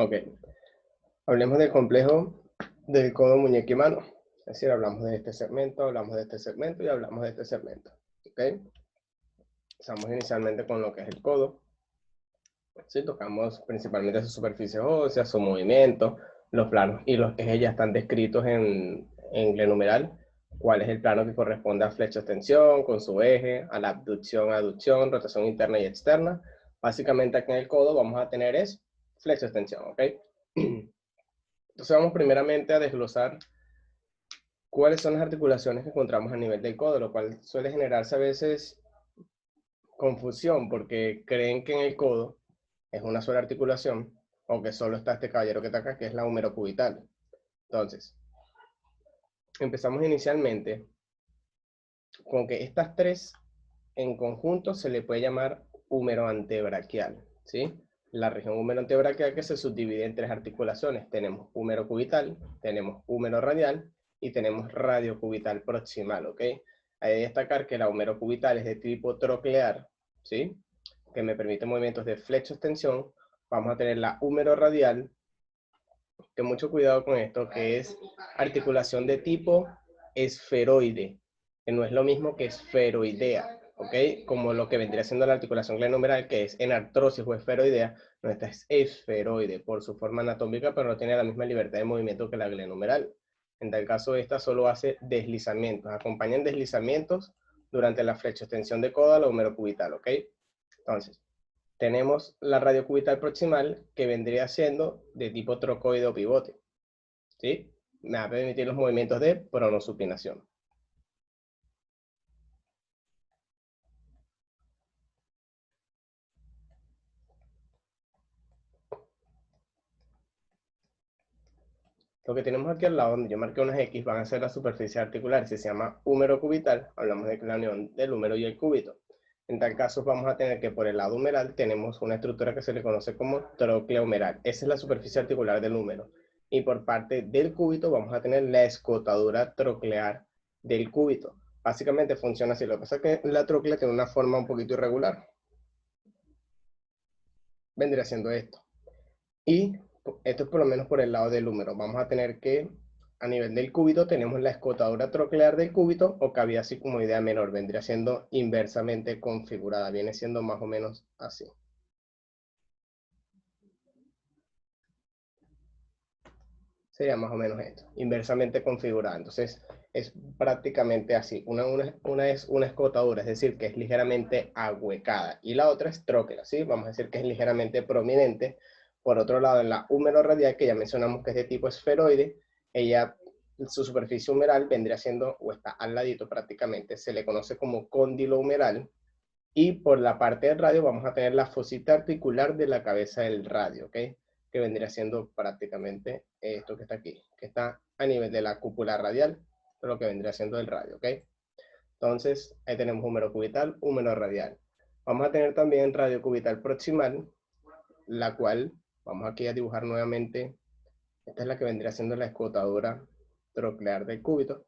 Ok, hablemos del complejo del codo, muñeca y mano. Es decir, hablamos de este segmento, hablamos de este segmento y hablamos de este segmento. Ok, empezamos inicialmente con lo que es el codo. Sí, tocamos principalmente su superficie ósea, su movimiento, los planos y los ejes ya están descritos en glenumeral. ¿Cuál es el plano que corresponde a flexión-extensión con su eje, a la abducción, aducción, rotación interna y externa? Básicamente aquí en el codo vamos a tener es flexión-extensión, ¿ok? Entonces vamos primeramente a desglosar cuáles son las articulaciones que encontramos a nivel del codo, lo cual suele generarse a veces confusión porque creen que en el codo es una sola articulación, o que solo está este caballero que está acá, que es la húmero-cubital. Entonces, empezamos inicialmente con que estas tres en conjunto se le puede llamar húmero antebraquial, ¿sí? La región húmero antebraquial que se subdivide en tres articulaciones. Tenemos húmero cubital, tenemos húmero radial y tenemos radio cubital proximal, ¿ok? Hay que destacar que la húmero cubital es de tipo troclear, ¿sí? Que me permite movimientos de flexo-extensión. Vamos a tener la húmero radial, que mucho cuidado con esto, que es articulación de tipo esferoide, que no es lo mismo que esferoidea, ¿ok? Como lo que vendría siendo la articulación glenohumeral, que es enartrosis o esferoidea, no, esta es esferoide por su forma anatómica, pero no tiene la misma libertad de movimiento que la glenohumeral. En tal caso, esta solo hace deslizamientos, acompañan deslizamientos durante la flexoextensión de codo a la húmero cubital, ¿ok? Entonces, tenemos la radiocubital proximal, que vendría siendo de tipo trocoide o pivote, ¿sí? Me va a permitir los movimientos de pronosupinación. Lo que tenemos aquí al lado, donde yo marqué unas X, van a ser las superficies articulares, se llama húmero cubital, hablamos de la unión del húmero y el cúbito. En tal caso vamos a tener que por el lado humeral tenemos una estructura que se le conoce como tróclea humeral. Esa es la superficie articular del húmero. Y por parte del cúbito vamos a tener la escotadura troclear del cúbito. Básicamente funciona así. Lo que pasa es que la tróclea tiene una forma un poquito irregular. Vendría siendo esto. Y esto es por lo menos por el lado del húmero. Vamos a tener que, a nivel del cúbito, tenemos la escotadura troclear del cúbito o cavidad sigmoidea menor. Vendría siendo inversamente configurada. Viene siendo más o menos así. Sería más o menos esto, inversamente configurada. Entonces, es prácticamente así. Una es una escotadura, es decir, que es ligeramente ahuecada. Y la otra es tróquela, ¿sí? Vamos a decir que es ligeramente prominente. Por otro lado, en la húmero radial, que ya mencionamos que es de tipo esferoide, ella, su superficie humeral vendría siendo, o está al ladito prácticamente, se le conoce como cóndilo humeral. Y por la parte del radio vamos a tener la fosita articular de la cabeza del radio, ¿ok? Que vendría siendo prácticamente esto que está aquí, que está a nivel de la cúpula radial, lo que vendría siendo el radio, ¿ok? Entonces, ahí tenemos húmero cubital, húmero radial. Vamos a tener también radio cubital proximal, la cual, vamos aquí a dibujar nuevamente, esta es la que vendría siendo la escotadura troclear del cúbito.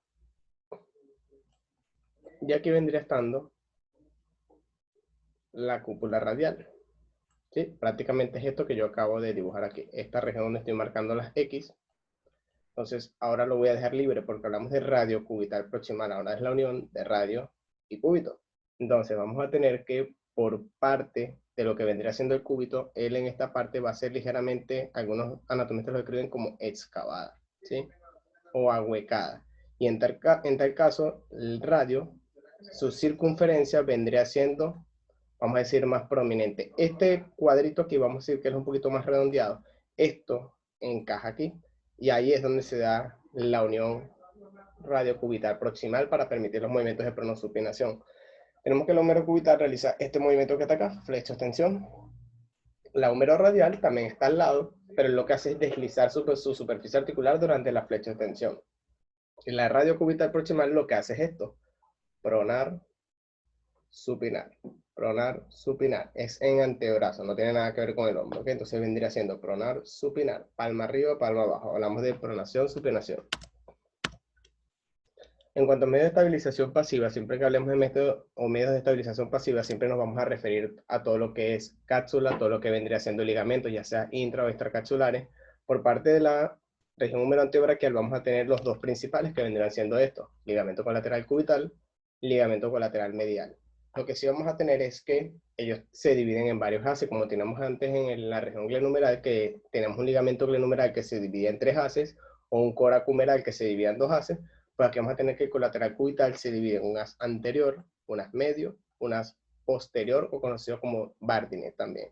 Y aquí vendría estando la cúpula radial. ¿Sí? Prácticamente es esto que yo acabo de dibujar aquí, esta región donde estoy marcando las X. Entonces ahora lo voy a dejar libre porque hablamos de radio cubital proximal, ahora es la unión de radio y cúbito. Entonces vamos a tener que por parte de lo que vendría siendo el cúbito, él en esta parte va a ser ligeramente, algunos anatomistas lo escriben como excavada, ¿sí? O ahuecada. Y en tal caso, el radio, su circunferencia vendría siendo, vamos a decir, más prominente. Este cuadrito aquí, vamos a decir que es un poquito más redondeado. Esto encaja aquí. Y ahí es donde se da la unión radiocubital proximal para permitir los movimientos de pronosupinación. Tenemos que el húmero cubital realiza este movimiento que está acá, flexo-extensión. La húmero radial también está al lado, pero lo que hace es deslizar su superficie articular durante la flexo-extensión. Y la radio cubital proximal lo que hace es esto, pronar, supinar, pronar, supinar. Es en antebrazo, no tiene nada que ver con el hombro, ¿ok? Entonces vendría siendo pronar, supinar, palma arriba, palma abajo. Hablamos de pronación, supinación. En cuanto a medios de estabilización pasiva, siempre que hablemos de métodos o medios de estabilización pasiva, siempre nos vamos a referir a todo lo que es cápsula, todo lo que vendría siendo ligamentos, ya sea intra o extracapsulares. Por parte de la región húmero-antebraquial vamos a tener los dos principales que vendrán siendo estos: ligamento colateral cubital, ligamento colateral medial. Lo que sí vamos a tener es que ellos se dividen en varios haces, como tenemos antes en la región glenumeral, que tenemos un ligamento glenumeral que se divide en 3 haces, o un coracumeral que se divide en 2 haces. Pues aquí vamos a tener que el colateral cubital se divide en unas anterior, unas medio, unas posterior, o conocido como Bardinet también.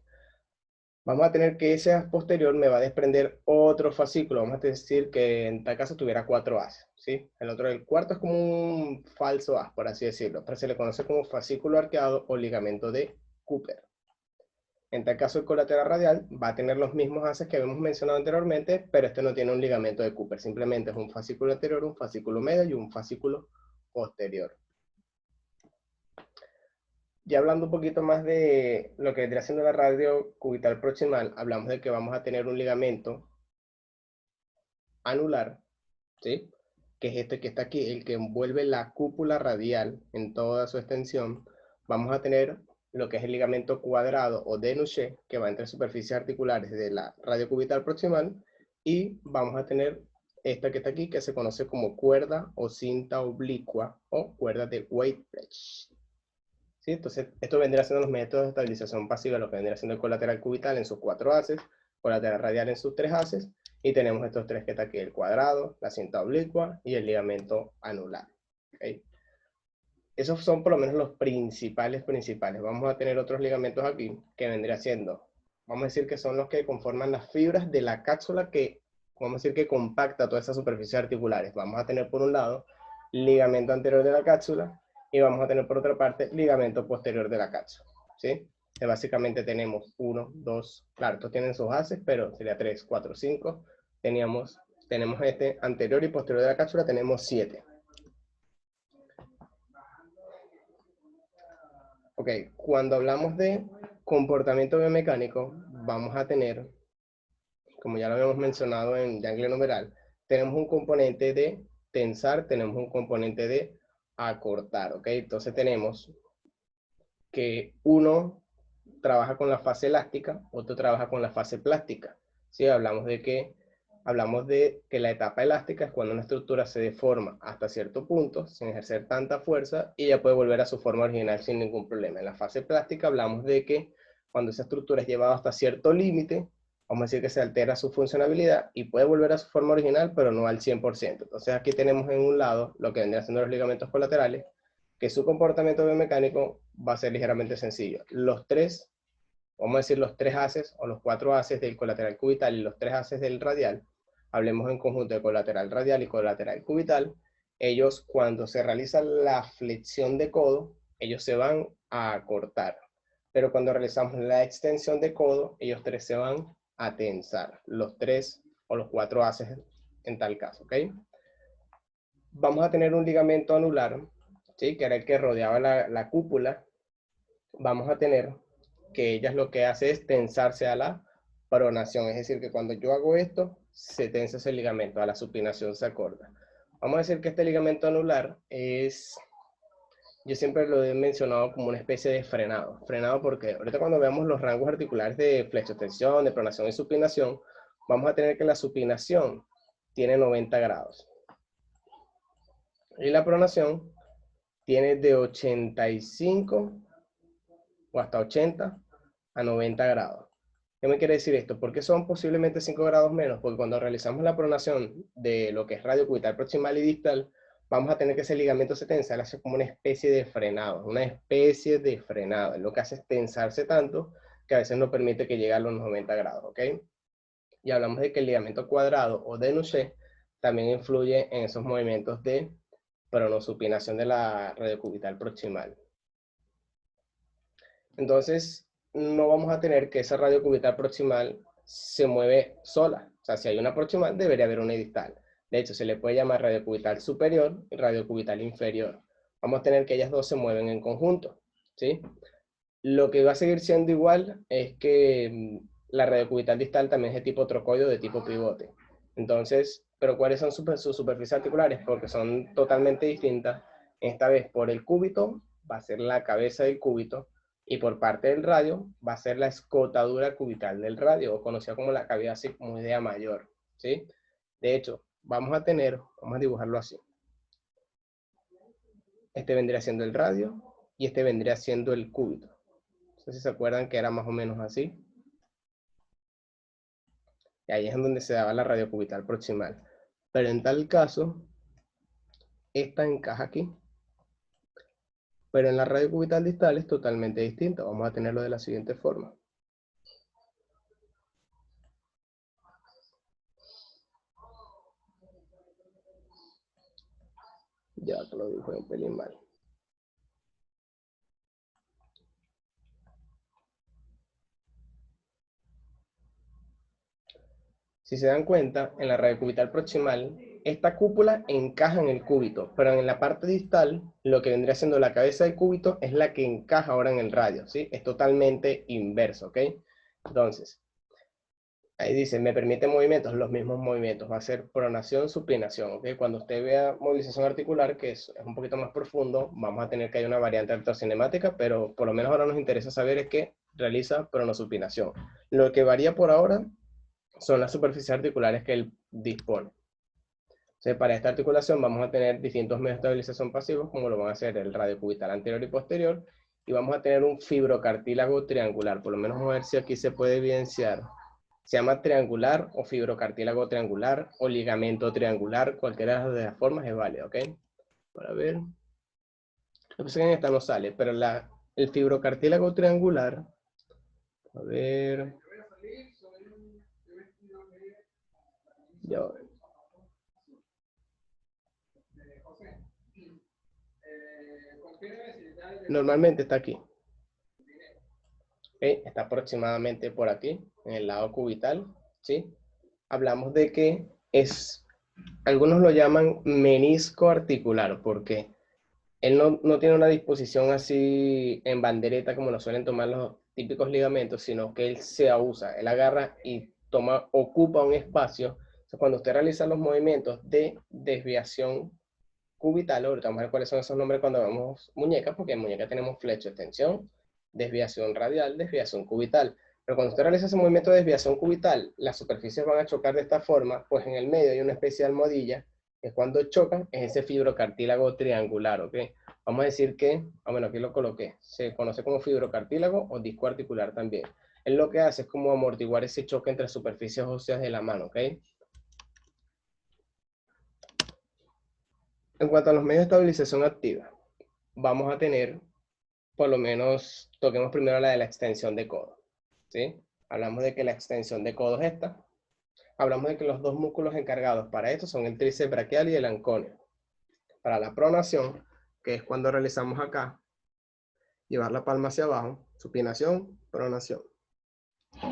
Vamos a tener que ese haz posterior me va a desprender otro fascículo. Vamos a decir que en tal caso tuviera 4 haces, ¿sí? El cuarto es como un falso haz, por así decirlo, pero se le conoce como fascículo arqueado o ligamento de Cooper. En tal caso, el colateral radial va a tener los mismos haces que habíamos mencionado anteriormente, pero este no tiene un ligamento de Cooper, simplemente es un fascículo anterior, un fascículo medio y un fascículo posterior. Ya hablando un poquito más de lo que vendría siendo la radio cubital proximal, hablamos de que vamos a tener un ligamento anular, ¿sí? Que es este que está aquí, el que envuelve la cúpula radial en toda su extensión. Vamos a tener lo que es el ligamento cuadrado o Dénuché, que va entre superficies articulares de la radio cubital proximal, y vamos a tener esta que está aquí, que se conoce como cuerda o cinta oblicua o cuerda de Weitbrecht. ¿Sí? Entonces, esto vendría siendo los métodos de estabilización pasiva, lo que vendría siendo el colateral cubital en sus 4 haces, colateral radial en sus 3 haces, y tenemos estos 3 que está aquí: el cuadrado, la cinta oblicua y el ligamento anular. ¿Okay? Esos son por lo menos los principales. Vamos a tener otros ligamentos aquí que vendría siendo, vamos a decir que son los que conforman las fibras de la cápsula, que vamos a decir que compacta todas esas superficies articulares. Vamos a tener por un lado ligamento anterior de la cápsula y vamos a tener por otra parte ligamento posterior de la cápsula, ¿sí? Que básicamente tenemos 1, 2, claro, estos tienen sus haces, pero sería 3, 4, 5. Tenemos este anterior y posterior de la cápsula, tenemos 7. Ok, cuando hablamos de comportamiento biomecánico, vamos a tener, como ya lo habíamos mencionado en ganglio numeral, tenemos un componente de tensar, tenemos un componente de acortar, ¿ok? Entonces tenemos que uno trabaja con la fase elástica, otro trabaja con la fase plástica. ¿Sí? Hablamos de que la etapa elástica es cuando una estructura se deforma hasta cierto punto, sin ejercer tanta fuerza, y ya puede volver a su forma original sin ningún problema. En la fase plástica hablamos de que cuando esa estructura es llevada hasta cierto límite, vamos a decir que se altera su funcionalidad y puede volver a su forma original, pero no al 100%. Entonces aquí tenemos en un lado lo que vendrían siendo los ligamentos colaterales, que su comportamiento biomecánico va a ser ligeramente sencillo. Vamos a decir los 3 haces o los 4 haces del colateral cubital y los 3 haces del radial, hablemos en conjunto de colateral radial y colateral cubital, ellos cuando se realiza la flexión de codo, ellos se van a acortar. Pero cuando realizamos la extensión de codo, ellos 3 se van a tensar, los 3 o los 4 haces en tal caso, ¿ok? Vamos a tener un ligamento anular, ¿sí? Que era el que rodeaba la cúpula. Vamos a tener que ellas lo que hace es tensarse a la pronación, es decir, que cuando yo hago esto, se tensa ese ligamento, a la supinación se acorta. Vamos a decir que este ligamento anular es, yo siempre lo he mencionado como una especie de frenado. Frenado porque ahorita cuando veamos los rangos articulares de flexoextensión, de pronación y supinación, vamos a tener que la supinación tiene 90 grados. Y la pronación tiene de 85 o hasta 80 a 90 grados. ¿Qué me quiere decir esto? ¿Por qué son posiblemente 5 grados menos? Porque cuando realizamos la pronación de lo que es radio cubital proximal y distal, vamos a tener que ese ligamento se tensa, él hace como una especie de frenado, Lo que hace es tensarse tanto que a veces no permite que llegue a los 90 grados, ¿ok? Y hablamos de que el ligamento cuadrado o Dénuché también influye en esos movimientos de pronosupinación de la radio cubital proximal. Entonces, no vamos a tener que esa radio cubital proximal se mueve sola. O sea, si hay una proximal, debería haber una distal. De hecho, se le puede llamar radio cubital superior y radio cubital inferior. Vamos a tener que ellas dos se mueven en conjunto, ¿sí? Lo que va a seguir siendo igual es que la radio cubital distal también es de tipo trocoide o de tipo pivote. Entonces, Pero ¿cuáles son sus superficies articulares? Porque son totalmente distintas. Esta vez por el cúbito va a ser la cabeza del cúbito y por parte del radio va a ser la escotadura cubital del radio, o conocida como la cavidad sigmoidea mayor, ¿sí? De hecho, vamos a dibujarlo así. Este vendría siendo el radio y este vendría siendo el cúbito. No sé si se acuerdan que era más o menos así. Y ahí es en donde se daba la radio cubital proximal. Pero en tal caso, esta encaja aquí. Pero en la radio cubital distal es totalmente distinta. Vamos a tenerlo de la siguiente forma. Ya te lo dibujé un pelín mal. Si se dan cuenta, en la radio cubital proximal, esta cúpula encaja en el cúbito, pero en la parte distal, lo que vendría siendo la cabeza del cúbito es la que encaja ahora en el radio, ¿sí? Es totalmente inverso, ¿ok? Entonces, ahí dice, me permite movimientos, los mismos movimientos, va a ser pronación, supinación, ¿ok? Cuando usted vea movilización articular, que es un poquito más profundo, vamos a tener que hay una variante artrocinemática, pero por lo menos ahora nos interesa saber es que realiza pronosupinación. Lo que varía por ahora son las superficies articulares que él dispone. Entonces, para esta articulación vamos a tener distintos medios de estabilización pasivos, como lo van a ser el radio cubital anterior y posterior, y vamos a tener un fibrocartílago triangular. Por lo menos a ver si aquí se puede evidenciar. Se llama triangular o fibrocartílago triangular o ligamento triangular. Cualquiera de las formas es válida, ¿ok? Para ver. Lo que pasa es que en esta no sale, pero el fibrocartílago triangular, a ver. Ya. Normalmente está aquí. ¿Okay? Está aproximadamente por aquí, en el lado cubital, ¿sí? Hablamos de que algunos lo llaman menisco articular, porque él no tiene una disposición así en bandereta como lo suelen tomar los típicos ligamentos, sino que él se usa, él agarra y ocupa un espacio. Entonces, cuando usted realiza los movimientos de desviación cubital, ahorita vamos a ver cuáles son esos nombres cuando vemos muñecas, porque en muñeca tenemos flecho, extensión, desviación radial, desviación cubital. Pero cuando usted realiza ese movimiento de desviación cubital, las superficies van a chocar de esta forma, pues en el medio hay una especie de almohadilla, que cuando chocan es ese fibrocartílago triangular, ¿ok? Vamos a decir que, bueno, aquí lo coloqué, se conoce como fibrocartílago o disco articular también. Él lo que hace es como amortiguar ese choque entre superficies óseas de la mano, ¿ok? En cuanto a los medios de estabilización activa, vamos a tener, por lo menos, toquemos primero la de la extensión de codo, ¿sí? Hablamos de que la extensión de codo es esta. Hablamos de que los dos músculos encargados para esto son el tríceps braquial y el anconio. Para la pronación, que es cuando realizamos acá, llevar la palma hacia abajo, supinación, pronación.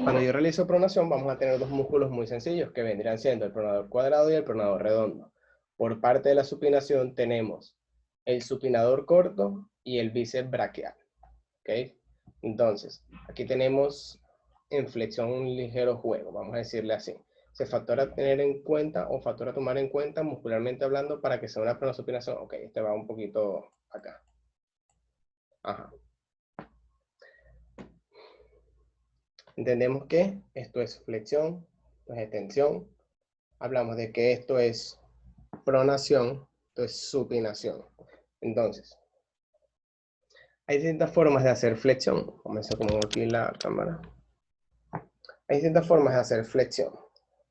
Cuando yo realizo pronación, vamos a tener dos músculos muy sencillos, que vendrían siendo el pronador cuadrado y el pronador redondo. Por parte de la supinación tenemos el supinador corto y el bíceps braquial. ¿Ok? Entonces, aquí tenemos en flexión un ligero juego, vamos a decirle así. Se factor a tener en cuenta o factor a tomar en cuenta muscularmente hablando para que sea una pronosupinación. Ok, este va un poquito acá. Ajá. Entendemos que esto es flexión, esto es extensión. Hablamos de que esto es pronación, esto es supinación. Entonces, hay distintas formas de hacer flexión. Vamos a como aquí la cámara. Hay distintas formas de hacer flexión.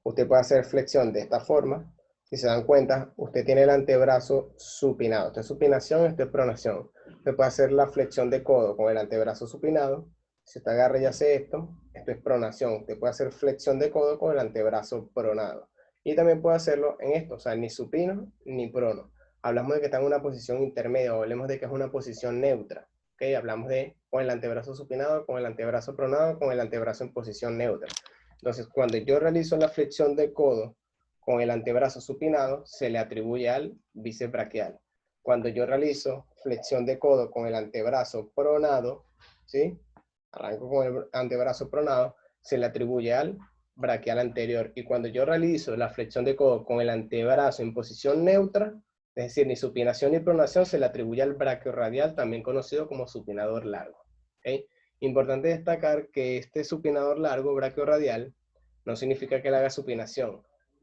Usted puede hacer flexión de esta forma. Si se dan cuenta, usted tiene el antebrazo supinado. Esto es supinación, esto es pronación. Usted puede hacer la flexión de codo con el antebrazo supinado. Si usted agarra y hace esto es pronación. Usted puede hacer flexión de codo con el antebrazo pronado. Y también puede hacerlo en esto, o sea, ni supino ni prono. Hablamos de que está en una posición intermedia, o hablemos de que es una posición neutra. ¿Okay? Hablamos de con el antebrazo supinado, con el antebrazo pronado, con el antebrazo en posición neutra. Entonces, cuando yo realizo la flexión de codo con el antebrazo supinado, se le atribuye al bíceps braquial. Cuando yo realizo flexión de codo con el antebrazo pronado, ¿sí? Arranco con el antebrazo pronado, se le atribuye al braquial anterior. Y cuando yo realizo la flexión de codo con el antebrazo en posición neutra, es decir, ni supinación ni pronación, se le atribuye al brachiorradial, también conocido como supinador largo. ¿Okay? Importante destacar que este supinador largo, brachiorradial, no significa que él haga supinación.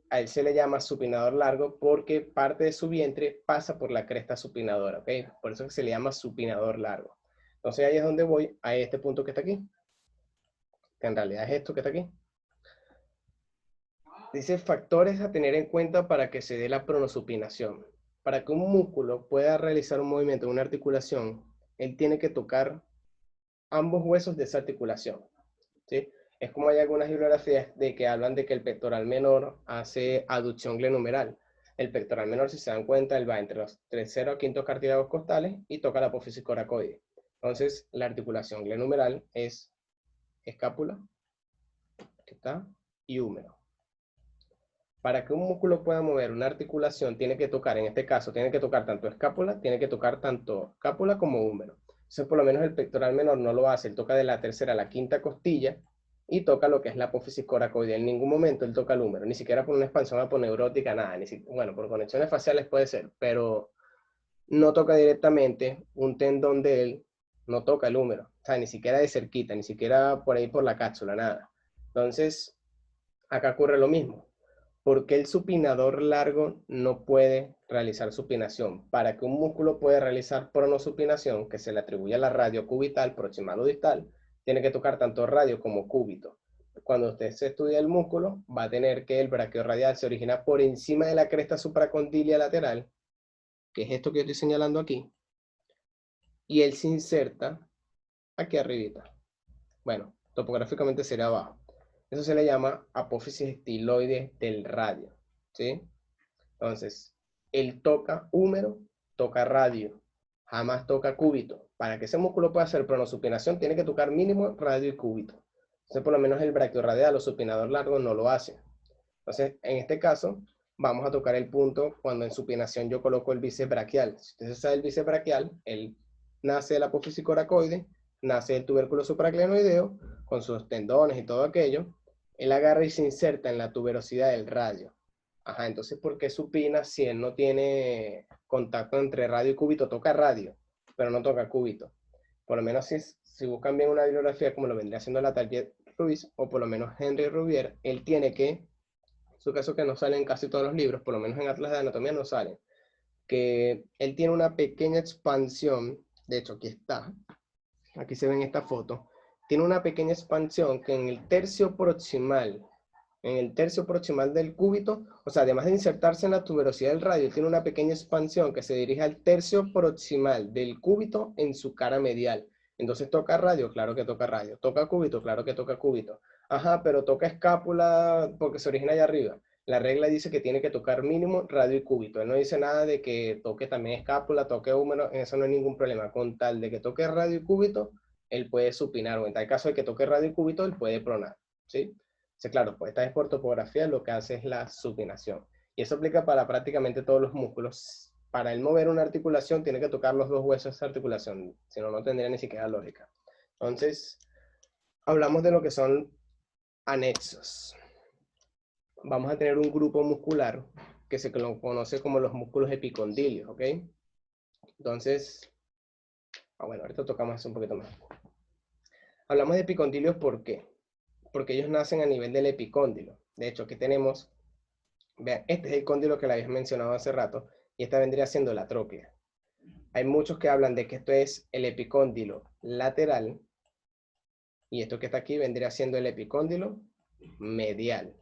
A él se le llama supinador largo porque parte de su vientre pasa por la cresta supinadora. ¿Okay? Por eso se le llama supinador largo. Entonces ahí es donde voy, a este punto que está aquí, que en realidad es esto que está aquí. Dice factores a tener en cuenta para que se dé la pronosupinación. Para que un músculo pueda realizar un movimiento en una articulación, él tiene que tocar ambos huesos de esa articulación. ¿Sí? Es como hay algunas bibliografías de que hablan de que el pectoral menor hace aducción glenohumeral. El pectoral menor, si se dan cuenta, él va entre los terceros a quintos cartílagos costales y toca la apófisis coracoide. Entonces, la articulación glenohumeral es escápula, que está, y húmero. Para que un músculo pueda mover una articulación, tiene que tocar, en este caso, tiene que tocar tanto escápula, tiene que tocar tanto escápula como húmero. Entonces, por lo menos el pectoral menor no lo hace, él toca de la tercera a la quinta costilla y toca lo que es la apófisis coracoidea. En ningún momento él toca el húmero, ni siquiera por una expansión aponeurótica, nada. Bueno, por conexiones faciales puede ser, pero no toca directamente un tendón de él, no toca el húmero. O sea, ni siquiera de cerquita, ni siquiera por ahí por la cápsula, nada. Entonces, acá ocurre lo mismo. ¿Por qué el supinador largo no puede realizar supinación? Para que un músculo pueda realizar pronosupinación, que se le atribuye a la radio cubital, proximal o distal, tiene que tocar tanto radio como cúbito. Cuando usted se estudia el músculo, va a tener que el brachiorradial se origina por encima de la cresta supracondilia lateral, que es esto que yo estoy señalando aquí, y él se inserta aquí arribita. Bueno, topográficamente sería abajo. Eso se le llama apófisis estiloide del radio, ¿sí? Entonces, él toca húmero, toca radio, jamás toca cúbito. Para que ese músculo pueda hacer pronosupinación, tiene que tocar mínimo radio y cúbito. Entonces, por lo menos el brachiorradial o supinador largo no lo hace. Entonces, en este caso, vamos a tocar el punto cuando en supinación yo coloco el bíceps braquial. Si usted sabe el bíceps braquial, él nace de la apófisis coracoide, nace del tubérculo supraclenoideo, con sus tendones y todo aquello. Él agarra y se inserta en la tuberosidad del radio. Ajá, entonces, ¿por qué supina si él no tiene contacto entre radio y cúbito? Toca radio, pero no toca cúbito. Por lo menos si buscan bien una bibliografía como lo vendría haciendo Latalier Ruiz, o por lo menos Henry Rubier, él tiene que, su caso que no sale en casi todos los libros, por lo menos en Atlas de Anatomía no sale, que él tiene una pequeña expansión, de hecho aquí está, aquí se ve en esta foto, tiene una pequeña expansión que en el tercio proximal del cúbito, o sea, además de insertarse en la tuberosidad del radio, tiene una pequeña expansión que se dirige al tercio proximal del cúbito en su cara medial. Entonces, ¿toca radio? Claro que toca radio. ¿Toca cúbito? Claro que toca cúbito. Ajá, pero toca escápula porque se origina allá arriba. La regla dice que tiene que tocar mínimo radio y cúbito. Él no dice nada de que toque también escápula, toque húmero, en eso no hay ningún problema. Con tal de que toque radio y cúbito, él puede supinar, o en tal caso de que toque radio y cúbito, él puede pronar, ¿sí? Sí, claro, pues esta es por topografía, lo que hace es la supinación. Y eso aplica para prácticamente todos los músculos. Para él mover una articulación, tiene que tocar los dos huesos de esa articulación, si no, no tendría ni siquiera lógica. Entonces, hablamos de lo que son anexos. Vamos a tener un grupo muscular que se conoce como los músculos epicondilios, ¿ok? Entonces, bueno, ahorita tocamos eso un poquito más. Hablamos de epicondilios, ¿por qué? Porque ellos nacen a nivel del epicóndilo. De hecho, aquí tenemos, vean, este es el cóndilo que le habías mencionado hace rato, y esta vendría siendo la tróclea. Hay muchos que hablan de que esto es el epicóndilo lateral, y esto que está aquí vendría siendo el epicóndilo medial.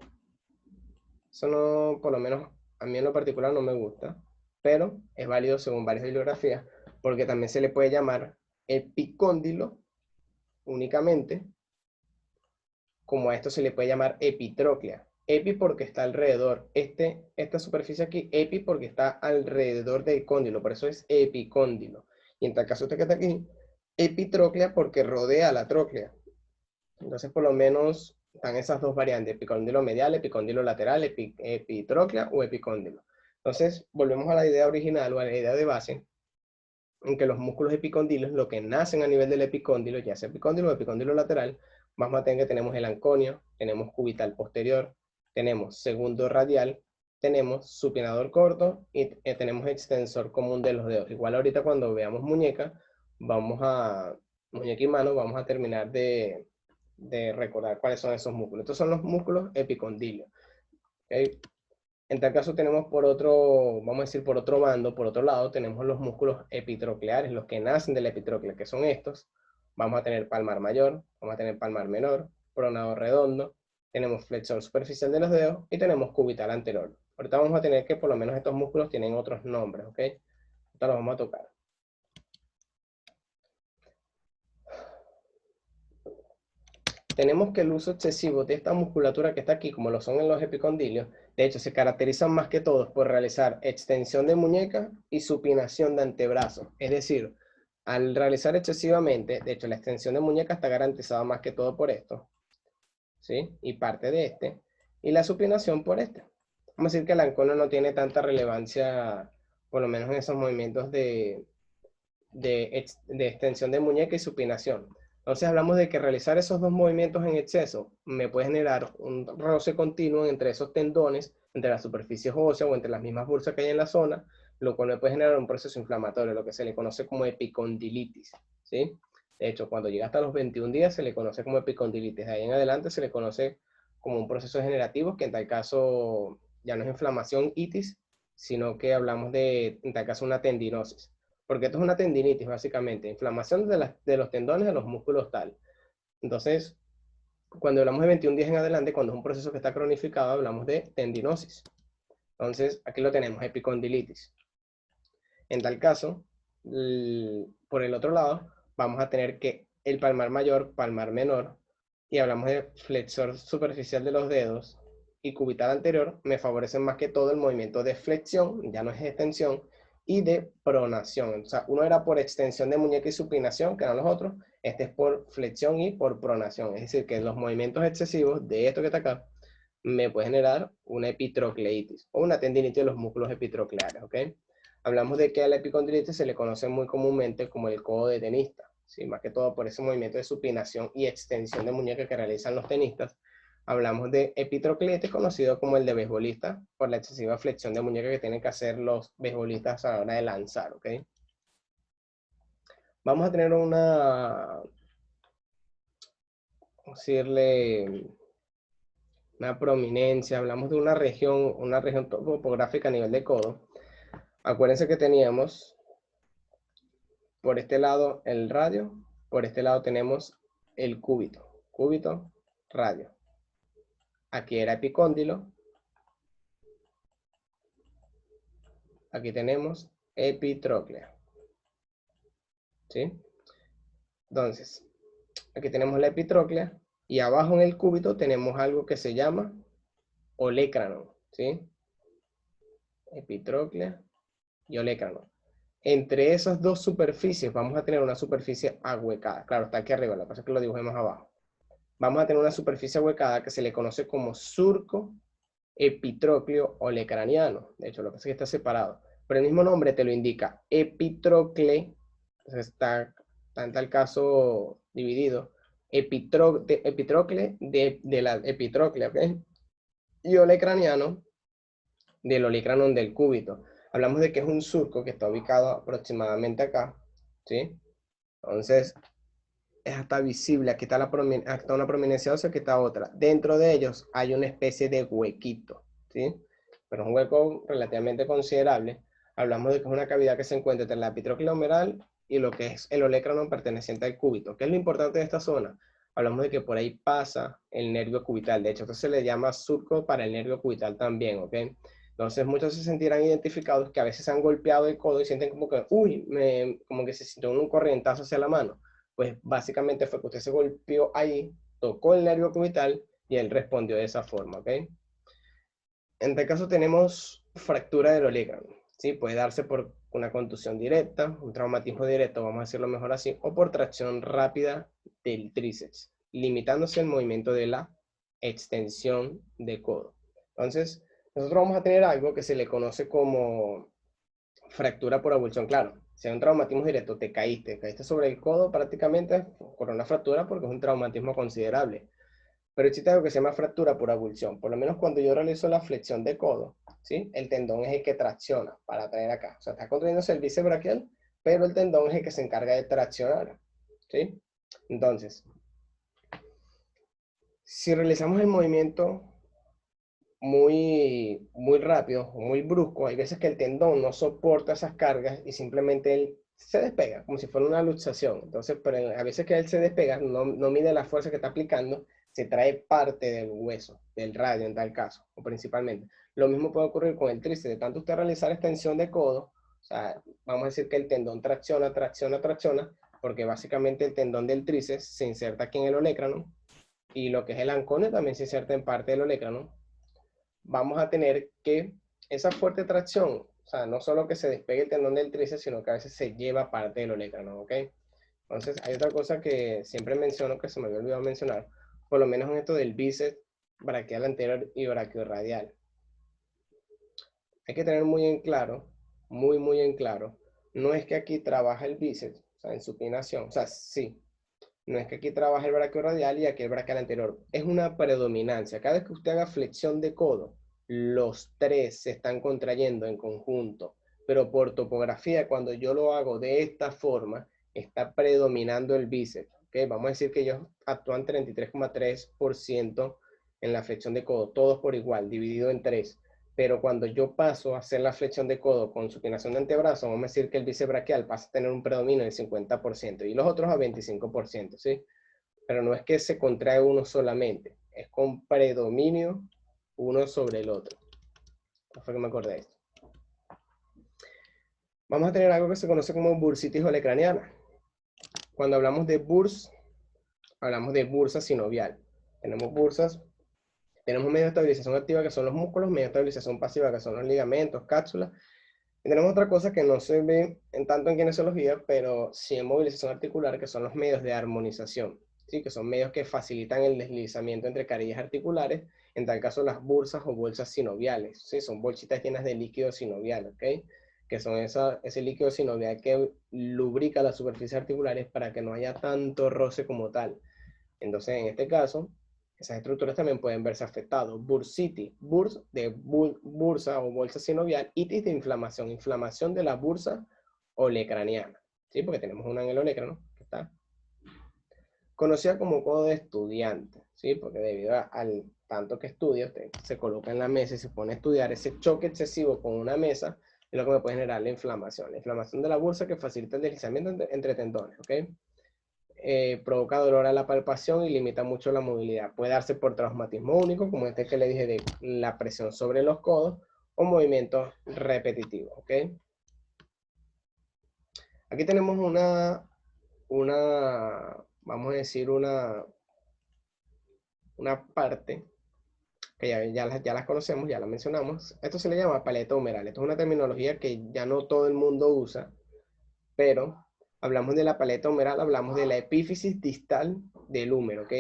Eso no, por lo menos a mí en lo particular no me gusta, pero es válido según varias bibliografías, porque también se le puede llamar epicóndilo únicamente, como a esto se le puede llamar epitróclea. Epi porque está alrededor, esta superficie aquí, epi porque está alrededor del cóndilo, por eso es epicóndilo. Y en tal caso este que está aquí, epitróclea porque rodea la tróclea. Entonces por lo menos están esas dos variantes, epicóndilo medial, epicóndilo lateral, epitróclea o epicóndilo. Entonces volvemos a la idea original o a la idea de base, en que los músculos epicóndilos, lo que nacen a nivel del epicóndilo, ya sea epicóndilo o epicóndilo lateral, vamos a tener que tenemos el anconio, tenemos cubital posterior, tenemos segundo radial, tenemos supinador corto y tenemos extensor común de los dedos. Igual ahorita cuando veamos muñeca y mano, vamos a terminar de recordar cuáles son esos músculos. Estos son los músculos epicondilios. ¿Okay? En tal caso tenemos por otro, vamos a decir por otro bando, por otro lado, tenemos los músculos epitrocleares, los que nacen del epitrócleo, que son estos. Vamos a tener palmar mayor, vamos a tener palmar menor, pronador redondo, tenemos flexor superficial de los dedos y tenemos cubital anterior. Ahorita vamos a tener que por lo menos estos músculos tienen otros nombres, ¿ok? Ahorita los vamos a tocar. Tenemos que el uso excesivo de esta musculatura que está aquí, como lo son en los epicondilios, de hecho se caracterizan más que todos por realizar extensión de muñeca y supinación de antebrazo. Es decir, al realizar excesivamente, de hecho la extensión de muñeca está garantizada más que todo por esto, ¿sí? Y parte de este, y la supinación por este. Vamos a decir que el anconio no tiene tanta relevancia, por lo menos en esos movimientos de extensión de muñeca y supinación. Entonces hablamos de que realizar esos dos movimientos en exceso me puede generar un roce continuo entre esos tendones, entre las superficies óseas o entre las mismas bursas que hay en la zona, lo cual me puede generar un proceso inflamatorio, lo que se le conoce como epicondilitis, ¿sí? De hecho, cuando llega hasta los 21 días se le conoce como epicondilitis. De ahí en adelante se le conoce como un proceso degenerativo, que en tal caso ya no es inflamación, itis, sino que hablamos de, en tal caso, una tendinosis. Porque esto es una tendinitis, básicamente, inflamación de los tendones de los músculos tal. Entonces, cuando hablamos de 21 días en adelante, cuando es un proceso que está cronificado, hablamos de tendinosis. Entonces, aquí lo tenemos, epicondilitis. En tal caso, por el otro lado, vamos a tener que el palmar mayor, palmar menor, y hablamos de flexor superficial de los dedos y cubital anterior, me favorecen más que todo el movimiento de flexión, ya no es extensión, y de pronación. O sea, uno era por extensión de muñeca y supinación, que eran los otros, este es por flexión y por pronación. Es decir, que los movimientos excesivos de esto que está acá me puede generar una epitrocleitis o una tendinitis de los músculos epitrocleares, ¿ok? Hablamos de que a la epicondilitis se le conoce muy comúnmente como el codo de tenista, ¿sí? Más que todo por ese movimiento de supinación y extensión de muñeca que realizan los tenistas. Hablamos de epitrocleitis, conocido como el de beisbolista, por la excesiva flexión de muñeca que tienen que hacer los beisbolistas a la hora de lanzar, ¿ok? Vamos a tener una, decirle, una prominencia, hablamos de una región topográfica a nivel de codo. Acuérdense que teníamos por este lado el radio, por este lado tenemos el cúbito, radio. Aquí era epicóndilo, aquí tenemos epitróclea, ¿sí? Entonces, aquí tenemos la epitróclea y abajo en el cúbito tenemos algo que se llama olecranon, ¿sí? Epitróclea y olecranon. Entre esas dos superficies vamos a tener una superficie ahuecada. Claro, está aquí arriba, lo que pasa es que lo dibujé más abajo. Vamos a tener una superficie ahuecada que se le conoce como surco epitrócleo olecraniano. De hecho, lo que pasa es que está separado. Pero el mismo nombre te lo indica. Epitrocle, está en tal caso dividido. Epitrocle de la epitróclea, ¿ok? Y olecraniano del olecranon del cúbito. Hablamos de que es un surco que está ubicado aproximadamente acá, ¿sí? Entonces, es hasta visible. Aquí está, hasta una prominencia ósea, aquí está otra. Dentro de ellos hay una especie de huequito, ¿sí? Pero es un hueco relativamente considerable. Hablamos de que es una cavidad que se encuentra entre la epitróclea humeral y lo que es el olecranon perteneciente al cúbito. ¿Qué es lo importante de esta zona? Hablamos de que por ahí pasa el nervio cubital. De hecho, esto se le llama surco para el nervio cubital también, ¿ok? Entonces muchos se sentirán identificados que a veces han golpeado el codo y sienten como que, uy, como que se sintió un corrientazo hacia la mano. Pues básicamente fue que usted se golpeó ahí, tocó el nervio cubital y él respondió de esa forma, ¿ok? En este caso tenemos fractura del olecranon, ¿sí? Puede darse por una contusión directa, un traumatismo directo, vamos a decirlo mejor así, o por tracción rápida del tríceps, limitándose el movimiento de la extensión de codo. Entonces, nosotros vamos a tener algo que se le conoce como fractura por abulsión, claro. Si hay un traumatismo directo, te caíste sobre el codo prácticamente con una fractura porque es un traumatismo considerable. Pero existe algo que se llama fractura por abulsión. Por lo menos cuando yo realizo la flexión de codo, ¿sí? El tendón es el que tracciona para traer acá. O sea, está contrayéndose el bíceps braquial, pero el tendón es el que se encarga de traccionar, ¿sí? Entonces, si realizamos el movimiento muy rápido, muy brusco, hay veces que el tendón no soporta esas cargas y simplemente él se despega, como si fuera una luxación. Entonces, pero a veces que él se despega, no mide la fuerza que está aplicando, se trae parte del hueso, del radio en tal caso, o principalmente. Lo mismo puede ocurrir con el tríceps. De tanto usted realizar extensión de codo, o sea, vamos a decir que el tendón tracciona, porque básicamente el tendón del tríceps se inserta aquí en el olecrano, y lo que es el ancono también se inserta en parte del olecrano. Vamos a tener que esa fuerte tracción, o sea, no solo que se despegue el tendón del tríceps, sino que a veces se lleva parte del olecrano, ¿ok? Entonces, hay otra cosa que siempre menciono, que se me había olvidado mencionar, por lo menos en esto del bíceps braquial anterior y braquiorradial. Hay que tener muy en claro, muy en claro, no es que aquí trabaja el bíceps, o sea, en supinación, o sea, sí, no es que aquí trabaja el braquiorradial y aquí el braquial anterior. Es una predominancia. Cada vez que usted haga flexión de codo, los tres se están contrayendo en conjunto. Pero por topografía, cuando yo lo hago de esta forma, está predominando el bíceps. ¿Okay? Vamos a decir que ellos actúan 33,3% en la flexión de codo, todos por igual, dividido en 3. Pero cuando yo paso a hacer la flexión de codo con supinación de antebrazo, vamos a decir que el bíceps braquial pasa a tener un predominio del 50% y los otros a 25%, ¿sí? Pero no es que se contrae uno solamente, es con predominio uno sobre el otro. No fue que me acordé de esto. Vamos a tener algo que se conoce como bursitis olecraniana. Cuando hablamos de burs, hablamos de bursa sinovial. Tenemos bursas. Tenemos medios de estabilización activa que son los músculos, medios de estabilización pasiva que son los ligamentos, cápsulas. Y tenemos otra cosa que no se ve en tanto en kinesiología, pero sí en movilización articular, que son los medios de armonización, ¿sí? Que son medios que facilitan el deslizamiento entre carillas articulares, en tal caso las bursas o bolsas sinoviales, ¿sí? Son bolsitas llenas de líquido sinovial, ¿ok? Que son ese líquido sinovial que lubrica las superficies articulares para que no haya tanto roce como tal. Entonces, en este caso, esas estructuras también pueden verse afectadas. Bursitis, bursa o bolsa sinovial, itis de inflamación, inflamación de la bursa olecraniana, ¿sí? Porque tenemos una en el olecrano, que está conocida como codo de estudiante, ¿sí? Porque debido al tanto que estudia, usted se coloca en la mesa y se pone a estudiar, ese choque excesivo con una mesa es lo que me puede generar la inflamación de la bursa que facilita el deslizamiento entre tendones, ¿ok? Provoca dolor a la palpación y limita mucho la movilidad. Puede darse por traumatismo único, como este que le dije de la presión sobre los codos, o movimientos repetitivos, ¿ok? Aquí tenemos vamos a decir, una parte que ya las conocemos, ya la mencionamos. Esto se le llama paleta humeral. Esto es una terminología que ya no todo el mundo usa, pero hablamos de la paleta humeral, hablamos de la epífisis distal del húmero, ¿ok?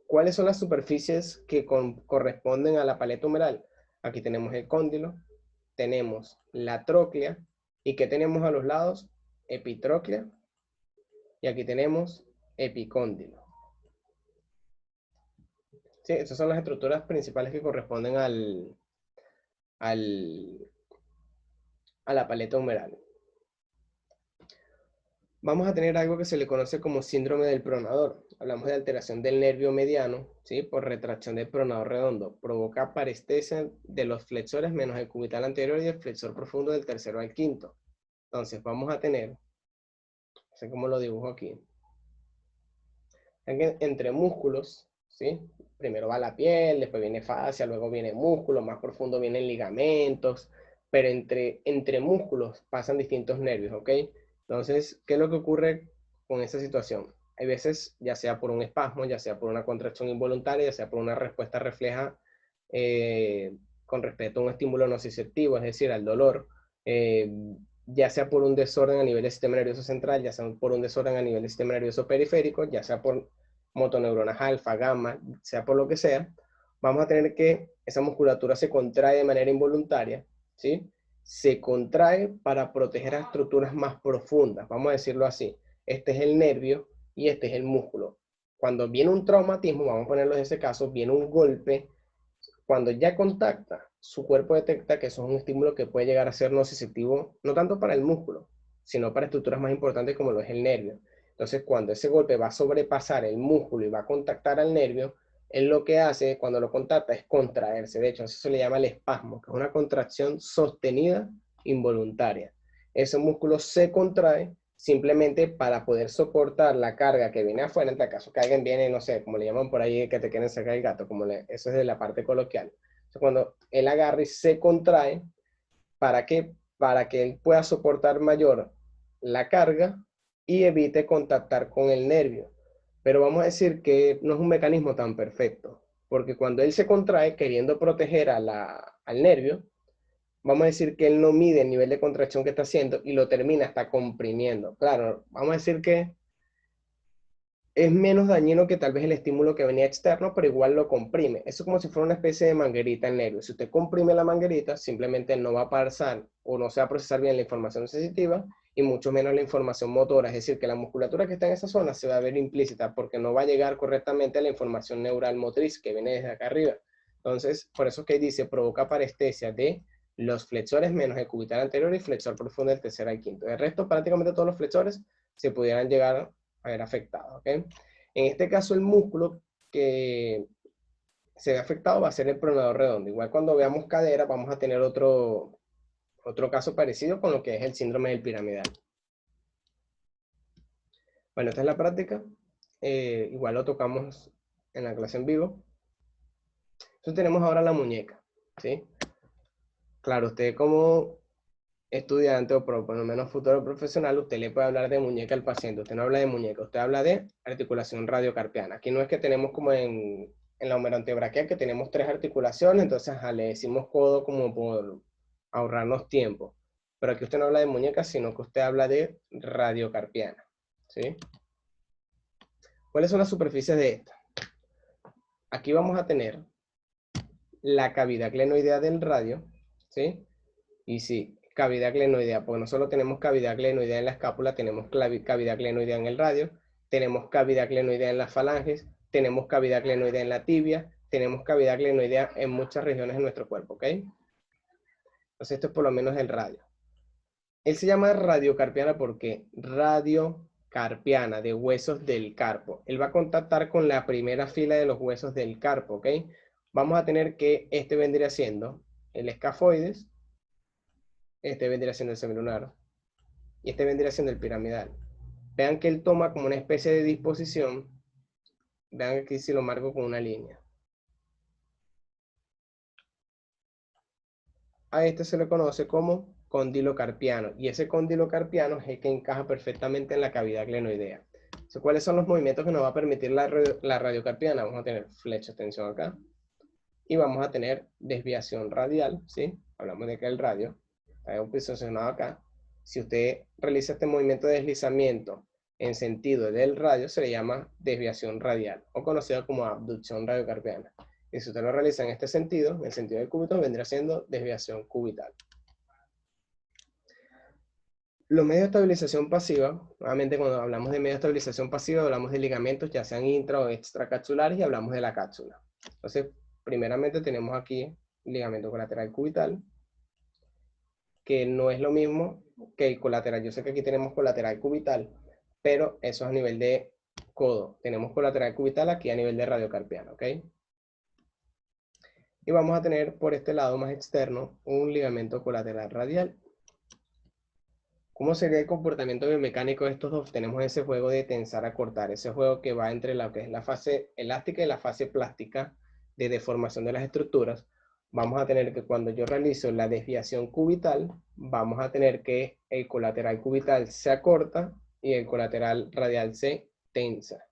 ¿Cuáles son las superficies que corresponden a la paleta humeral? Aquí tenemos el cóndilo, tenemos la tróclea, y ¿qué tenemos a los lados? Epitróclea, y aquí tenemos epicóndilo. Sí, esas son las estructuras principales que corresponden a la paleta humeral. Vamos a tener algo que se le conoce como síndrome del pronador. Hablamos de alteración del nervio mediano, ¿sí? Por retracción del pronador redondo. Provoca parestesia de los flexores menos el cubital anterior y el flexor profundo del tercero al quinto. Entonces vamos a tener, no sé cómo lo dibujo aquí, entre músculos, ¿sí? Primero va la piel, después viene fascia, luego viene músculo, más profundo vienen ligamentos, pero entre músculos pasan distintos nervios, ¿ok? Entonces, ¿qué es lo que ocurre con esa situación? Hay veces, ya sea por un espasmo, ya sea por una contracción involuntaria, ya sea por una respuesta refleja con respecto a un estímulo nociceptivo, es decir, al dolor, ya sea por un desorden a nivel del sistema nervioso central, ya sea por un desorden a nivel del sistema nervioso periférico, ya sea por motoneuronas alfa, gamma, sea por lo que sea, vamos a tener que esa musculatura se contrae de manera involuntaria, ¿sí? se contrae para proteger a estructuras más profundas, vamos a decirlo así. Este es el nervio y este es el músculo. Cuando viene un traumatismo, vamos a ponerlo en ese caso, viene un golpe, cuando ya contacta, su cuerpo detecta que eso es un estímulo que puede llegar a ser nociceptivo, no tanto para el músculo, sino para estructuras más importantes como lo es el nervio. Entonces, cuando ese golpe va a sobrepasar el músculo y va a contactar al nervio, él lo que hace cuando lo contacta es contraerse. De hecho, eso se le llama el espasmo, que es una contracción sostenida involuntaria. Ese músculo se contrae simplemente para poder soportar la carga que viene afuera, en este caso que alguien viene, no sé, como le llaman por ahí, que te quieren sacar el gato, eso es de la parte coloquial. Entonces, cuando él agarra y se contrae, ¿para qué? Para que él pueda soportar mayor la carga y evite contactar con el nervio. Pero vamos a decir que no es un mecanismo tan perfecto, porque cuando él se contrae queriendo proteger al nervio, vamos a decir que él no mide el nivel de contracción que está haciendo y lo termina hasta comprimiendo. Claro, vamos a decir que es menos dañino que tal vez el estímulo que venía externo, pero igual lo comprime. Eso es como si fuera una especie de manguerita en nervio. Si usted comprime la manguerita, simplemente no va a pasar o no se va a procesar bien la información sensitiva y mucho menos la información motora. Es decir, que la musculatura que está en esa zona se va a ver implícita porque no va a llegar correctamente a la información neural motriz que viene desde acá arriba. Entonces, por eso es que dice, provoca parestesia de los flexores menos el cubital anterior y flexor profundo del tercer al quinto. El resto, prácticamente todos los flexores se pudieran llegar a ver afectado, ¿ok? En este caso, el músculo que se ve afectado va a ser el pronador redondo. Igual cuando veamos cadera, vamos a tener otro caso parecido con lo que es el síndrome del piramidal. Bueno, esta es la práctica. Igual lo tocamos en la clase en vivo. Entonces tenemos ahora la muñeca, ¿sí? Claro, usted como estudiante o por lo menos futuro profesional, usted le puede hablar de muñeca al paciente. Usted no habla de muñeca, usted habla de articulación radiocarpiana. Aquí no es que tenemos como en la humeroantebraquial que tenemos 3 articulaciones, entonces le decimos codo como por ahorrarnos tiempo. Pero aquí usted no habla de muñeca, sino que usted habla de radiocarpiana, ¿sí? ¿Cuáles son las superficies de esta? Aquí vamos a tener la cavidad glenoidea del radio, ¿sí? Y sí, cavidad glenoidea, porque no solo tenemos cavidad glenoidea en la escápula, tenemos cavidad glenoidea en el radio, tenemos cavidad glenoidea en las falanges, tenemos cavidad glenoidea en la tibia, tenemos cavidad glenoidea en muchas regiones de nuestro cuerpo, ¿ok? Entonces esto es por lo menos el radio. Él se llama radiocarpiana porque radiocarpiana, de huesos del carpo. Él va a contactar con la primera fila de los huesos del carpo, ¿ok? Vamos a tener que este vendría siendo el escafoides, este vendría siendo el semilunar, y este vendría siendo el piramidal. Vean que él toma como una especie de disposición. Vean aquí si lo marco con una línea. A este se le conoce como cóndilo carpiano, y ese cóndilo carpiano es el que encaja perfectamente en la cavidad glenoidea. Entonces, ¿cuáles son los movimientos que nos va a permitir la radiocarpiana? Vamos a tener flecha extensión acá, y vamos a tener desviación radial, ¿sí? Hablamos de que el radio está posicionado acá. Si usted realiza este movimiento de deslizamiento en sentido del radio, se le llama desviación radial, o conocida como abducción radiocarpiana. Y si usted lo realiza en este sentido, en el sentido del cúbito, vendrá siendo desviación cubital. Los medios de estabilización pasiva, nuevamente cuando hablamos de medios de estabilización pasiva, hablamos de ligamentos, ya sean intra o extracapsulares, y hablamos de la cápsula. Entonces, primeramente tenemos aquí ligamento colateral cubital, que no es lo mismo que el colateral. Yo sé que aquí tenemos colateral cubital, pero eso es a nivel de codo. Tenemos colateral cubital aquí a nivel de radiocarpiano, ¿ok? Y vamos a tener por este lado más externo un ligamento colateral radial. ¿Cómo sería el comportamiento biomecánico de estos dos? Tenemos ese juego de tensar a cortar, ese juego que va entre lo que es la fase elástica y la fase plástica de deformación de las estructuras. Vamos a tener que cuando yo realizo la desviación cubital, vamos a tener que el colateral cubital se acorta y el colateral radial se tensa.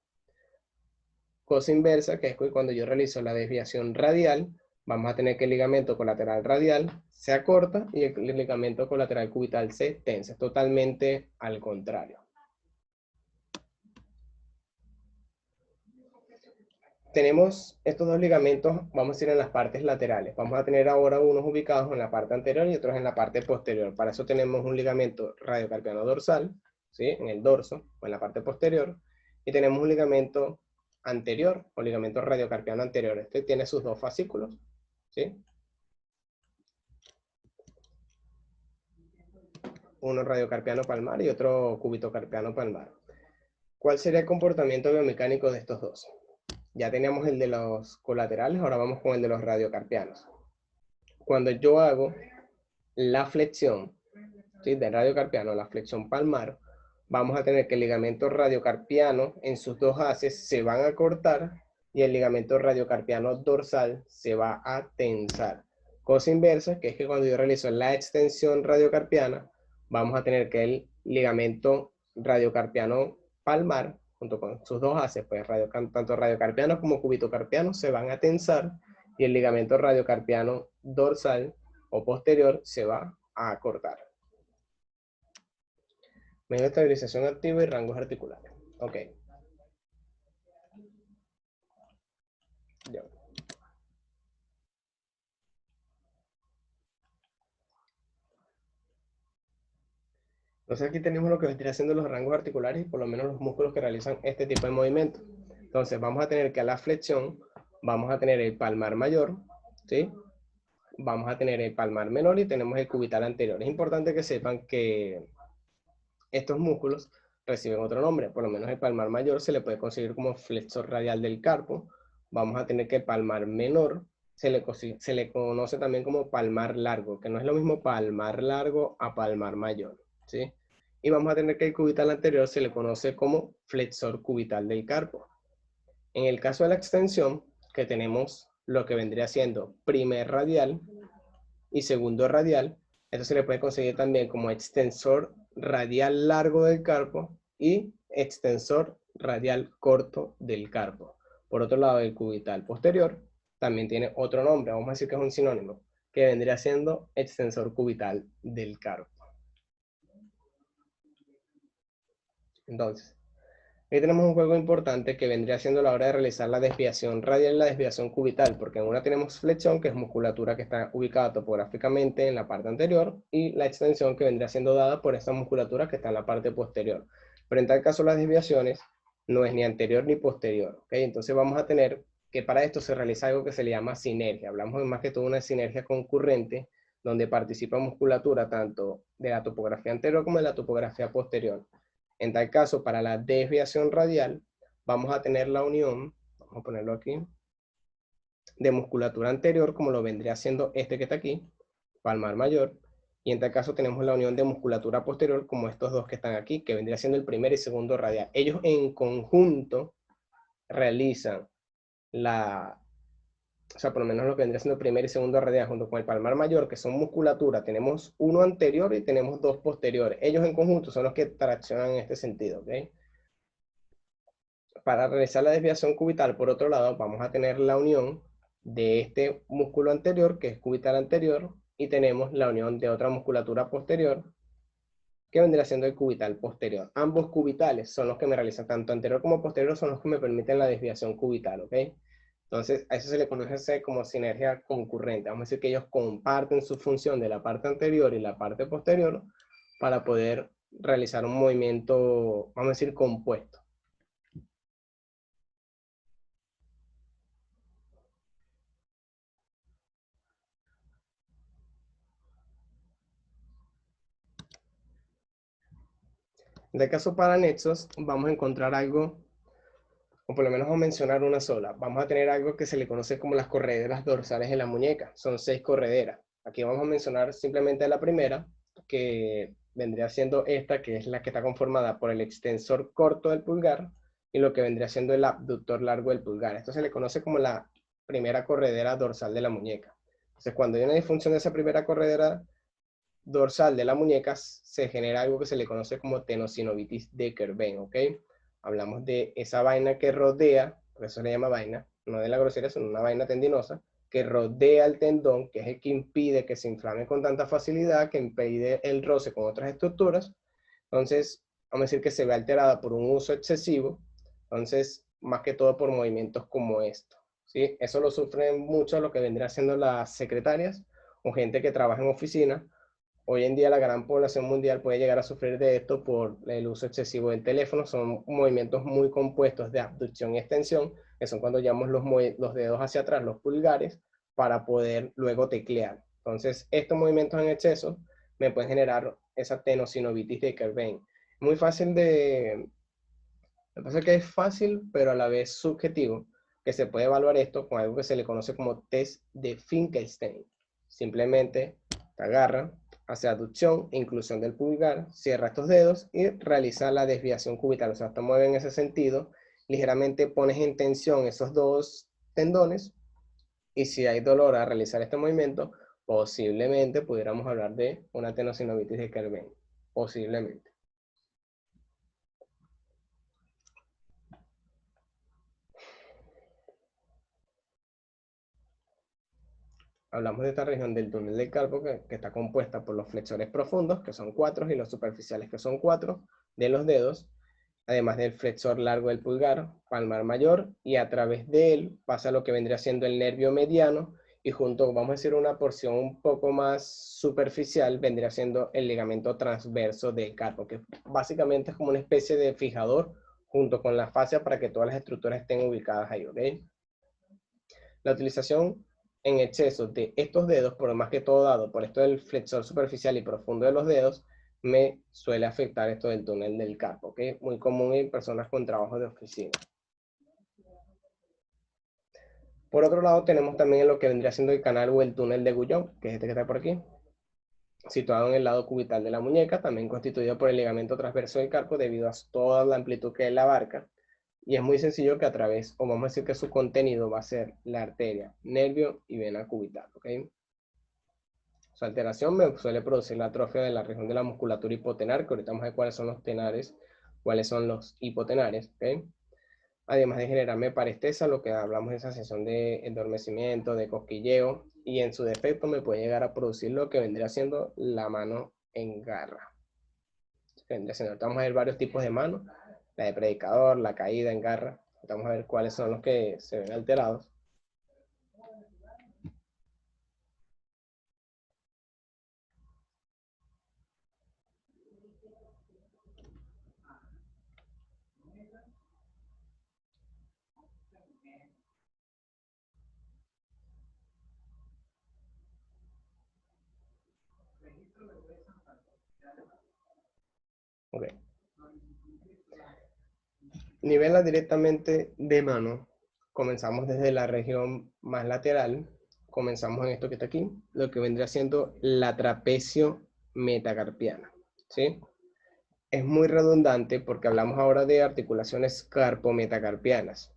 Cosa inversa, que es que cuando yo realizo la desviación radial, vamos a tener que el ligamento colateral radial se acorta y el ligamento colateral cubital se tensa. Totalmente al contrario. tenemos estos dos ligamentos, vamos a ir en las partes laterales. Vamos a tener ahora unos ubicados en la parte anterior y otros en la parte posterior. Para eso tenemos un ligamento radiocarpiano dorsal, ¿sí? En el dorso o en la parte posterior. Y tenemos un ligamento anterior o ligamento radiocarpiano anterior. Este tiene sus dos fascículos, ¿sí? Uno radiocarpiano palmar y otro cúbito-carpiano palmar. ¿Cuál sería el comportamiento biomecánico de estos dos? Ya teníamos el de los colaterales, ahora vamos con el de los radiocarpianos. Cuando yo hago la flexión, ¿sí?, del radiocarpiano, la flexión palmar, vamos a tener que el ligamento radiocarpiano en sus dos haces se van a cortar y el ligamento radiocarpiano dorsal se va a tensar. Cosa inversa, que es que cuando yo realizo la extensión radiocarpiana, vamos a tener que el ligamento radiocarpiano palmar, junto con sus dos haces, pues tanto radiocarpianos como cúbitocarpianos se van a tensar y el ligamento radiocarpiano dorsal o posterior se va a cortar. Medio de estabilización activa y rangos articulares. Ok. Ya. Entonces aquí tenemos lo que vendría haciendo los rangos articulares y por lo menos los músculos que realizan este tipo de movimiento. Entonces vamos a tener que a la flexión vamos a tener el palmar mayor, ¿sí? Vamos a tener el palmar menor y tenemos el cubital anterior. Es importante que sepan que estos músculos reciben otro nombre. Por lo menos el palmar mayor se le puede conseguir como flexor radial del carpo. Vamos a tener que el palmar menor se le conoce también como palmar largo, que no es lo mismo palmar largo a palmar mayor, ¿sí? Y vamos a tener que el cubital anterior se le conoce como flexor cubital del carpo. En el caso de la extensión, que tenemos lo que vendría siendo primer radial y segundo radial, esto se le puede conseguir también como extensor radial largo del carpo y extensor radial corto del carpo. Por otro lado, el cubital posterior también tiene otro nombre, vamos a decir que es un sinónimo, que vendría siendo extensor cubital del carpo. Entonces, aquí tenemos un juego importante que vendría siendo la hora de realizar la desviación radial y la desviación cubital, porque en una tenemos flexión, que es musculatura que está ubicada topográficamente en la parte anterior, y la extensión que vendría siendo dada por esta musculatura que está en la parte posterior. Pero en tal caso las desviaciones no es ni anterior ni posterior, ¿ok? Entonces vamos a tener que para esto se realiza algo que se le llama sinergia. Hablamos más que todo de una sinergia concurrente, donde participa musculatura tanto de la topografía anterior como de la topografía posterior. En tal caso, para la desviación radial, vamos a tener la unión, vamos a ponerlo aquí, de musculatura anterior, como lo vendría siendo este que está aquí, palmar mayor, y en tal caso tenemos la unión de musculatura posterior, como estos dos que están aquí, que vendría siendo el primer y segundo radial. Ellos en conjunto realizan o sea, por lo menos lo que vendría siendo primer y segundo radial junto con el palmar mayor, que son musculatura, tenemos uno anterior y tenemos dos posteriores. Ellos en conjunto son los que traccionan en este sentido, ¿ok? Para realizar la desviación cubital, por otro lado, vamos a tener la unión de este músculo anterior, que es cubital anterior, y tenemos la unión de otra musculatura posterior, que vendría siendo el cubital posterior. Ambos cubitales son los que me realizan, tanto anterior como posterior, son los que me permiten la desviación cubital, ¿ok? Entonces, a eso se le conoce como sinergia concurrente. Vamos a decir que ellos comparten su función de la parte anterior y la parte posterior para poder realizar un movimiento, vamos a decir, compuesto. En el caso para nexos, vamos a encontrar algo, o por lo menos vamos a mencionar una sola. Vamos a tener algo que se le conoce como las correderas dorsales en la muñeca. Son 6 correderas. Aquí vamos a mencionar simplemente la primera, que vendría siendo esta, que es la que está conformada por el extensor corto del pulgar y lo que vendría siendo el abductor largo del pulgar. Esto se le conoce como la primera corredera dorsal de la muñeca. Entonces, cuando hay una disfunción de esa primera corredera dorsal de la muñeca, se genera algo que se le conoce como tenosinovitis de Kerben, ¿ok? Hablamos de esa vaina que rodea, por eso se le llama vaina, no de la grosera, sino una vaina tendinosa, que rodea el tendón, que es el que impide que se inflame con tanta facilidad, que impide el roce con otras estructuras. Entonces, vamos a decir que se ve alterada por un uso excesivo. Entonces, más que todo por movimientos como esto, ¿sí? Eso lo sufren mucho lo que vendría siendo las secretarias o gente que trabaja en oficina. Hoy en día la gran población mundial puede llegar a sufrir de esto por el uso excesivo del teléfono. Son movimientos muy compuestos de abducción y extensión, que son cuando llevamos los dedos hacia atrás, los pulgares, para poder luego teclear. Entonces, estos movimientos en exceso me pueden generar esa tenosinovitis de Kerbein. Muy fácil de... Lo que pasa es que es fácil, pero a la vez subjetivo, que se puede evaluar esto con algo que se le conoce como test de Finkelstein. Simplemente te agarra, hace aducción e inclusión del pulgar, cierra estos dedos y realiza la desviación cubital. O sea, te mueve en ese sentido, ligeramente pones en tensión esos dos tendones y si hay dolor al realizar este movimiento, posiblemente pudiéramos hablar de una tenosinovitis de Kerbein. Posiblemente. Hablamos de esta región del túnel del carpo que está compuesta por los flexores profundos, que son 4, y los superficiales, que son 4, de los dedos, además del flexor largo del pulgar, palmar mayor, y a través de él pasa lo que vendría siendo el nervio mediano, y junto, vamos a decir, una porción un poco más superficial, vendría siendo el ligamento transverso del carpo, que básicamente es como una especie de fijador junto con la fascia para que todas las estructuras estén ubicadas ahí, ¿ok? La utilización en exceso de estos dedos, por más que todo dado por esto del flexor superficial y profundo de los dedos, me suele afectar esto del túnel del carpo, ¿ok? Muy común en personas con trabajo de oficina. Por otro lado, tenemos también lo que vendría siendo el canal o el túnel de Guyon, que es este que está por aquí, situado en el lado cubital de la muñeca, también constituido por el ligamento transverso del carpo debido a toda la amplitud que él abarca. Y es muy sencillo que a través, o vamos a decir que su contenido va a ser la arteria, nervio y vena cubital, ¿ok? Su alteración me suele producir la atrofia de la región de la musculatura hipotenar, que ahorita vamos a ver cuáles son los tenares, cuáles son los hipotenares, ¿ok? Además de generarme parestesa, lo que hablamos de esa sensación de endormecimiento, de cosquilleo, y en su defecto me puede llegar a producir lo que vendría siendo la mano en garra. Vamos a ver varios tipos de mano, la de predicador, la caída en garra. Vamos a ver cuáles son los que se ven alterados. Ok. Nivela directamente de mano. Comenzamos desde la región más lateral. Comenzamos en esto que está aquí, lo que vendría siendo la trapecio metacarpiana, ¿sí? Es muy redundante porque hablamos ahora de articulaciones carpometacarpianas.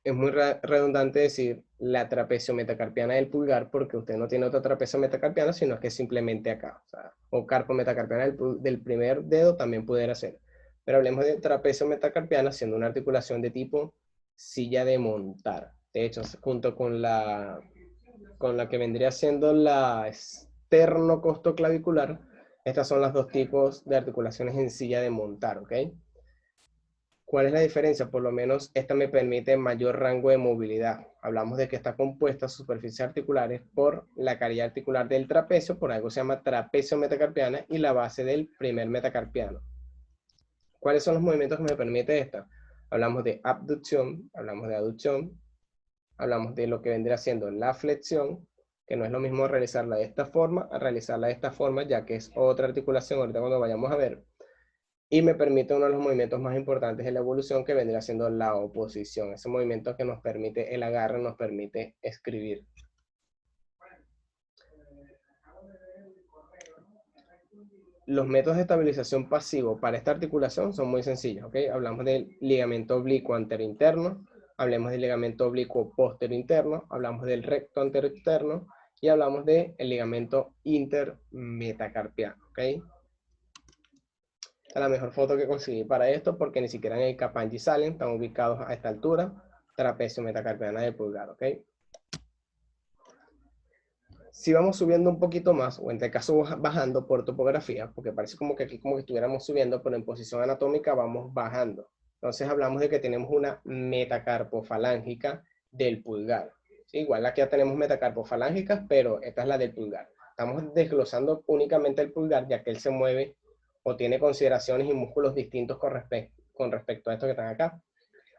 Es muy redundante decir la trapecio metacarpiana del pulgar porque usted no tiene otra trapecio metacarpiana, sino que es simplemente acá. O carpometacarpiana del primer dedo también pudiera ser. Pero hablemos de trapecio metacarpiana siendo una articulación de tipo silla de montar. De hecho, junto con la que vendría siendo la esternocostoclavicular, estas son las dos tipos de articulaciones en silla de montar, ¿ok? ¿Cuál es la diferencia? Por lo menos esta me permite mayor rango de movilidad. Hablamos de que está compuesta superficies articulares por la caridad articular del trapecio, por algo se llama trapecio metacarpiana, y la base del primer metacarpiano. ¿Cuáles son los movimientos que me permite esta? Hablamos de abducción, hablamos de aducción, hablamos de lo que vendría siendo la flexión, que no es lo mismo realizarla de esta forma a realizarla de esta forma, ya que es otra articulación, ahorita cuando vayamos a ver. Y me permite uno de los movimientos más importantes de la evolución, que vendría siendo la oposición. Ese movimiento que nos permite el agarre, nos permite escribir. Los métodos de estabilización pasivo para esta articulación son muy sencillos, ¿ok? Hablamos del ligamento oblicuo anterointerno, hablemos del ligamento oblicuo posterointerno, hablamos del recto anterointerno y hablamos del ligamento intermetacarpiano, ¿ok? Esta es la mejor foto que conseguí para esto porque ni siquiera en el Kappanji salen, están ubicados a esta altura, trapecio metacarpiana del pulgar, ¿ok? Si vamos subiendo un poquito más, o en este caso bajando por topografía, porque parece como que aquí como que estuviéramos subiendo, pero en posición anatómica vamos bajando. Entonces hablamos de que tenemos una metacarpofalángica del pulgar. ¿Sí? Igual aquí ya tenemos metacarpofalángicas, pero esta es la del pulgar. Estamos desglosando únicamente el pulgar, ya que él se mueve o tiene consideraciones y músculos distintos con respecto a esto que están acá.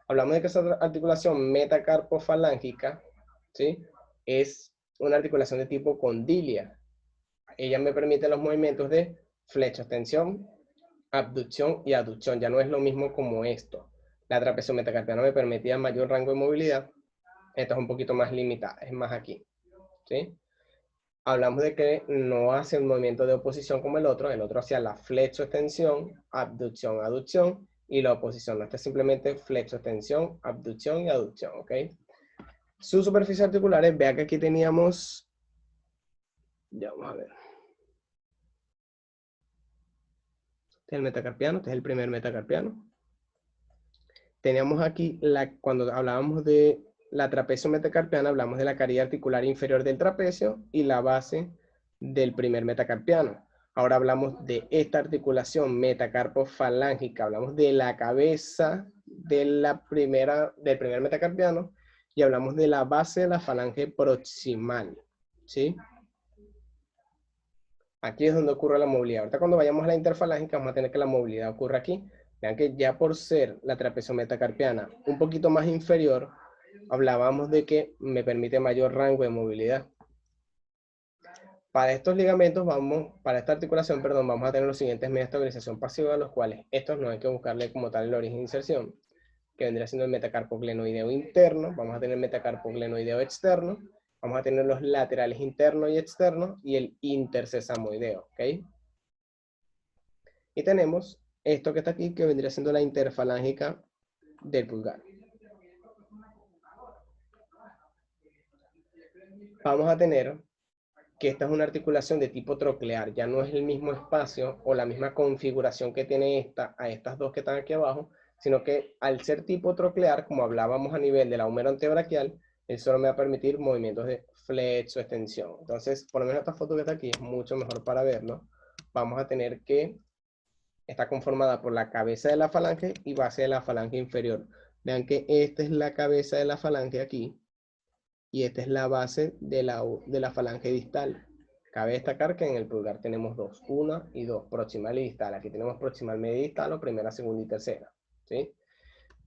Hablamos de que esa articulación metacarpofalángica, ¿sí?, es una articulación de tipo condilia. Ella me permite los movimientos de flexo-extensión, abducción y aducción. Ya no es lo mismo como esto. La trapecio metacarpiana me permitía mayor rango de movilidad. Esta es un poquito más limitada, es más aquí. ¿Sí? Hablamos de que no hace un movimiento de oposición como el otro hacía la flexo-extensión, abducción, aducción, y la oposición. Esta es simplemente flexo-extensión, abducción y aducción, ¿ok? Sus superficies articulares, vea que aquí teníamos, ya vamos a ver. Este es el metacarpiano, este es el primer metacarpiano. Teníamos aquí, cuando hablábamos de la trapecio metacarpiana, hablamos de la carilla articular inferior del trapecio y la base del primer metacarpiano. Ahora hablamos de esta articulación metacarpofalángica, hablamos de la cabeza del primer metacarpiano y hablamos de la base de la falange proximal, ¿sí? Aquí es donde ocurre la movilidad. Ahorita cuando vayamos a la interfalángica vamos a tener que la movilidad ocurra aquí. Vean que ya por ser la trapecio metacarpiana un poquito más inferior, hablábamos de que me permite mayor rango de movilidad. Para estos ligamentos para esta articulación, perdón, vamos a tener los siguientes medios de estabilización pasiva, los cuales estos no hay que buscarle como tal el origen de inserción, que vendría siendo el metacarpoglenoideo interno, vamos a tener el metacarpoglenoideo externo, vamos a tener los laterales internos y externos y el intersesamoideo, ¿ok? Y tenemos esto que está aquí, que vendría siendo la interfalángica del pulgar. Vamos a tener que esta es una articulación de tipo troclear, ya no es el mismo espacio o la misma configuración que tiene esta a estas dos que están aquí abajo, sino que al ser tipo troclear, como hablábamos a nivel del ahumero antebraquial, eso solo me va a permitir movimientos de flexo, extensión. Entonces, por lo menos esta foto que está aquí es mucho mejor para verlo. Vamos a tener que está conformada por la cabeza de la falange y base de la falange inferior. Vean que esta es la cabeza de la falange aquí y esta es la base de la falange distal. Cabe destacar que en el pulgar tenemos dos, una y dos, proximal y distal. Aquí tenemos proximal, media y distal, o primera, segunda y tercera. ¿Sí?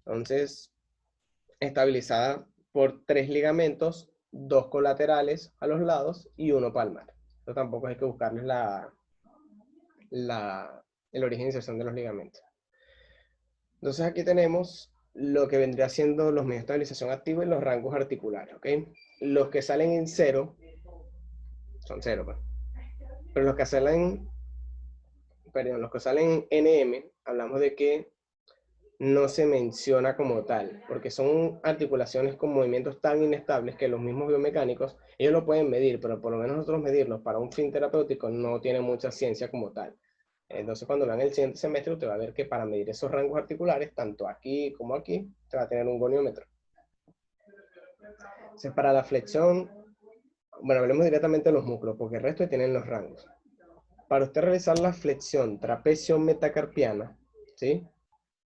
Entonces, estabilizada por 3 ligamentos, 2 colaterales a los lados y 1 palmar. Esto tampoco hay que buscarles el origen de inserción de los ligamentos. Entonces aquí tenemos lo que vendría siendo los medios de estabilización activos y los rangos articulares, ¿ok? Los que salen en 0 son 0, pues. Pero los que salen en NM, hablamos de que no se menciona como tal, porque son articulaciones con movimientos tan inestables que los mismos biomecánicos, ellos lo pueden medir, pero por lo menos nosotros medirlos para un fin terapéutico no tiene mucha ciencia como tal. Entonces, cuando vean el siguiente semestre, usted va a ver que para medir esos rangos articulares, tanto aquí como aquí, se va a tener un goniómetro. Entonces, para la flexión, bueno, hablemos directamente de los músculos, porque el resto tienen los rangos. Para usted realizar la flexión trapecio metacarpiana, ¿sí?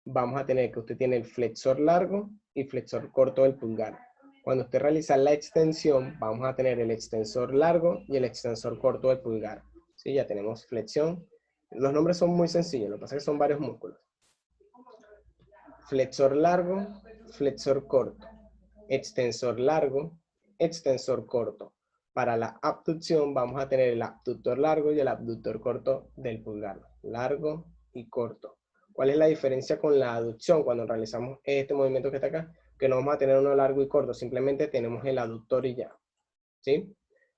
Vamos a tener que usted tiene el flexor largo y flexor corto del pulgar. Cuando usted realiza la extensión, vamos a tener el extensor largo y el extensor corto del pulgar. ¿Sí? Ya tenemos flexión. Los nombres son muy sencillos, lo que pasa es que son varios músculos. Flexor largo, flexor corto. Extensor largo, extensor corto. Para la abducción vamos a tener el abductor largo y el abductor corto del pulgar. Largo y corto. ¿Cuál es la diferencia con la aducción cuando realizamos este movimiento que está acá? Que no vamos a tener uno largo y corto, simplemente tenemos el aductor y ya. ¿Sí?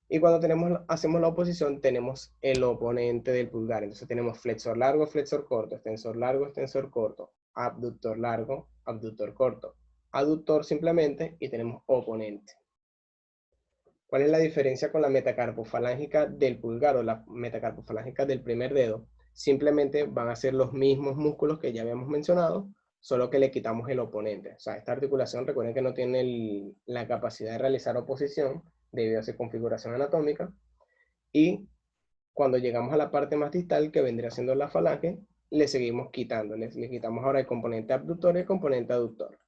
Y cuando hacemos la oposición, tenemos el oponente del pulgar. Entonces tenemos flexor largo, flexor corto, extensor largo, extensor corto, abductor largo, abductor corto, aductor simplemente y tenemos oponente. ¿Cuál es la diferencia con la metacarpofalángica del pulgar o la metacarpofalángica del primer dedo? Simplemente van a ser los mismos músculos que ya habíamos mencionado, solo que le quitamos el oponente. O sea, esta articulación, recuerden que no tiene la capacidad de realizar oposición debido a su configuración anatómica. Y cuando llegamos a la parte más distal, que vendría siendo la falange, le seguimos quitando. Le quitamos ahora el componente abductor y el componente aductor.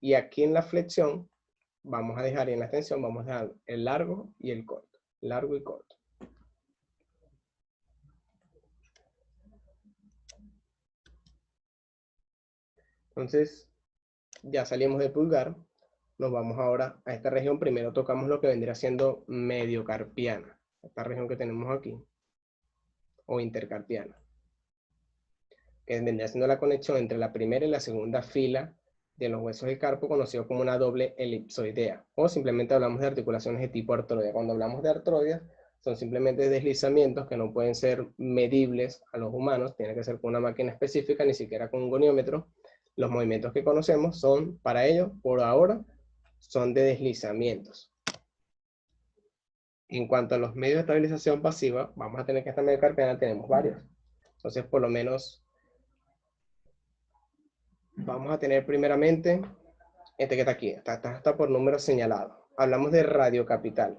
Y aquí en la flexión vamos a dejar, y en la extensión vamos a dejar el largo y el corto. Largo y corto. Entonces, ya salimos del pulgar. Nos vamos ahora a esta región. Primero tocamos lo que vendría siendo mediocarpiana. Esta región que tenemos aquí. O intercarpiana. Que vendría siendo la conexión entre la primera y la segunda fila de los huesos del carpo, conocido como una doble elipsoidea. O simplemente hablamos de articulaciones de tipo artroidea. Cuando hablamos de artroides, son simplemente deslizamientos que no pueden ser medibles a los humanos. Tiene que ser con una máquina específica, ni siquiera con un goniómetro. Los movimientos que conocemos son, para ello, por ahora, son de deslizamientos. En cuanto a los medios de estabilización pasiva, vamos a tener que esta mediocarpiana tenemos varios. Entonces, por lo menos, vamos a tener primeramente este que está aquí, está por número señalado. Hablamos de radiocapital.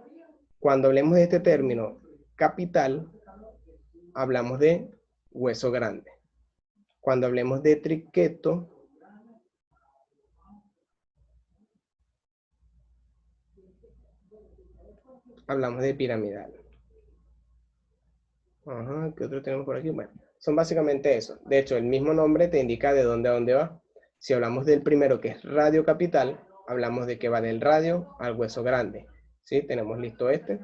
Cuando hablemos de este término capital, hablamos de hueso grande. Cuando hablemos de triqueto, hablamos de piramidal. Ajá, ¿qué otro tenemos por aquí? Bueno, son básicamente eso. De hecho, el mismo nombre te indica de dónde a dónde va. Si hablamos del primero, que es radiocapital, hablamos de que va del radio al hueso grande. ¿Sí? Tenemos listo este.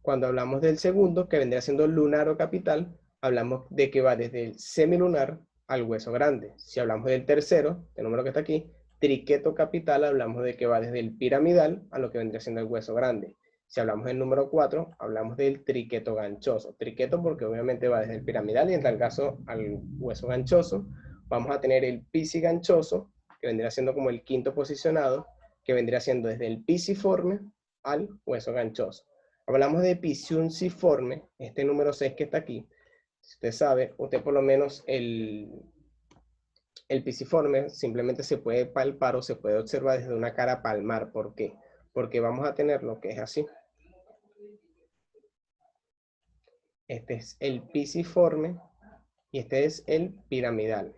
Cuando hablamos del segundo, que vendría siendo lunarocapital, hablamos de que va desde el semilunar al hueso grande. Si hablamos del tercero, el número que está aquí, triquetocapital, hablamos de que va desde el piramidal a lo que vendría siendo el hueso grande. Si hablamos del número 4, hablamos del triqueto ganchoso. Triqueto porque obviamente va desde el piramidal y en tal caso al hueso ganchoso. Vamos a tener el pisiganchoso, que vendría siendo como el quinto posicionado, que vendría siendo desde el pisiforme al hueso ganchoso. Hablamos de pisiunciforme, este número 6 que está aquí. Si usted sabe, usted por lo menos el pisiforme simplemente se puede palpar o se puede observar desde una cara palmar. ¿Por qué? Porque vamos a tener lo que es así. Este es el pisiforme y este es el piramidal.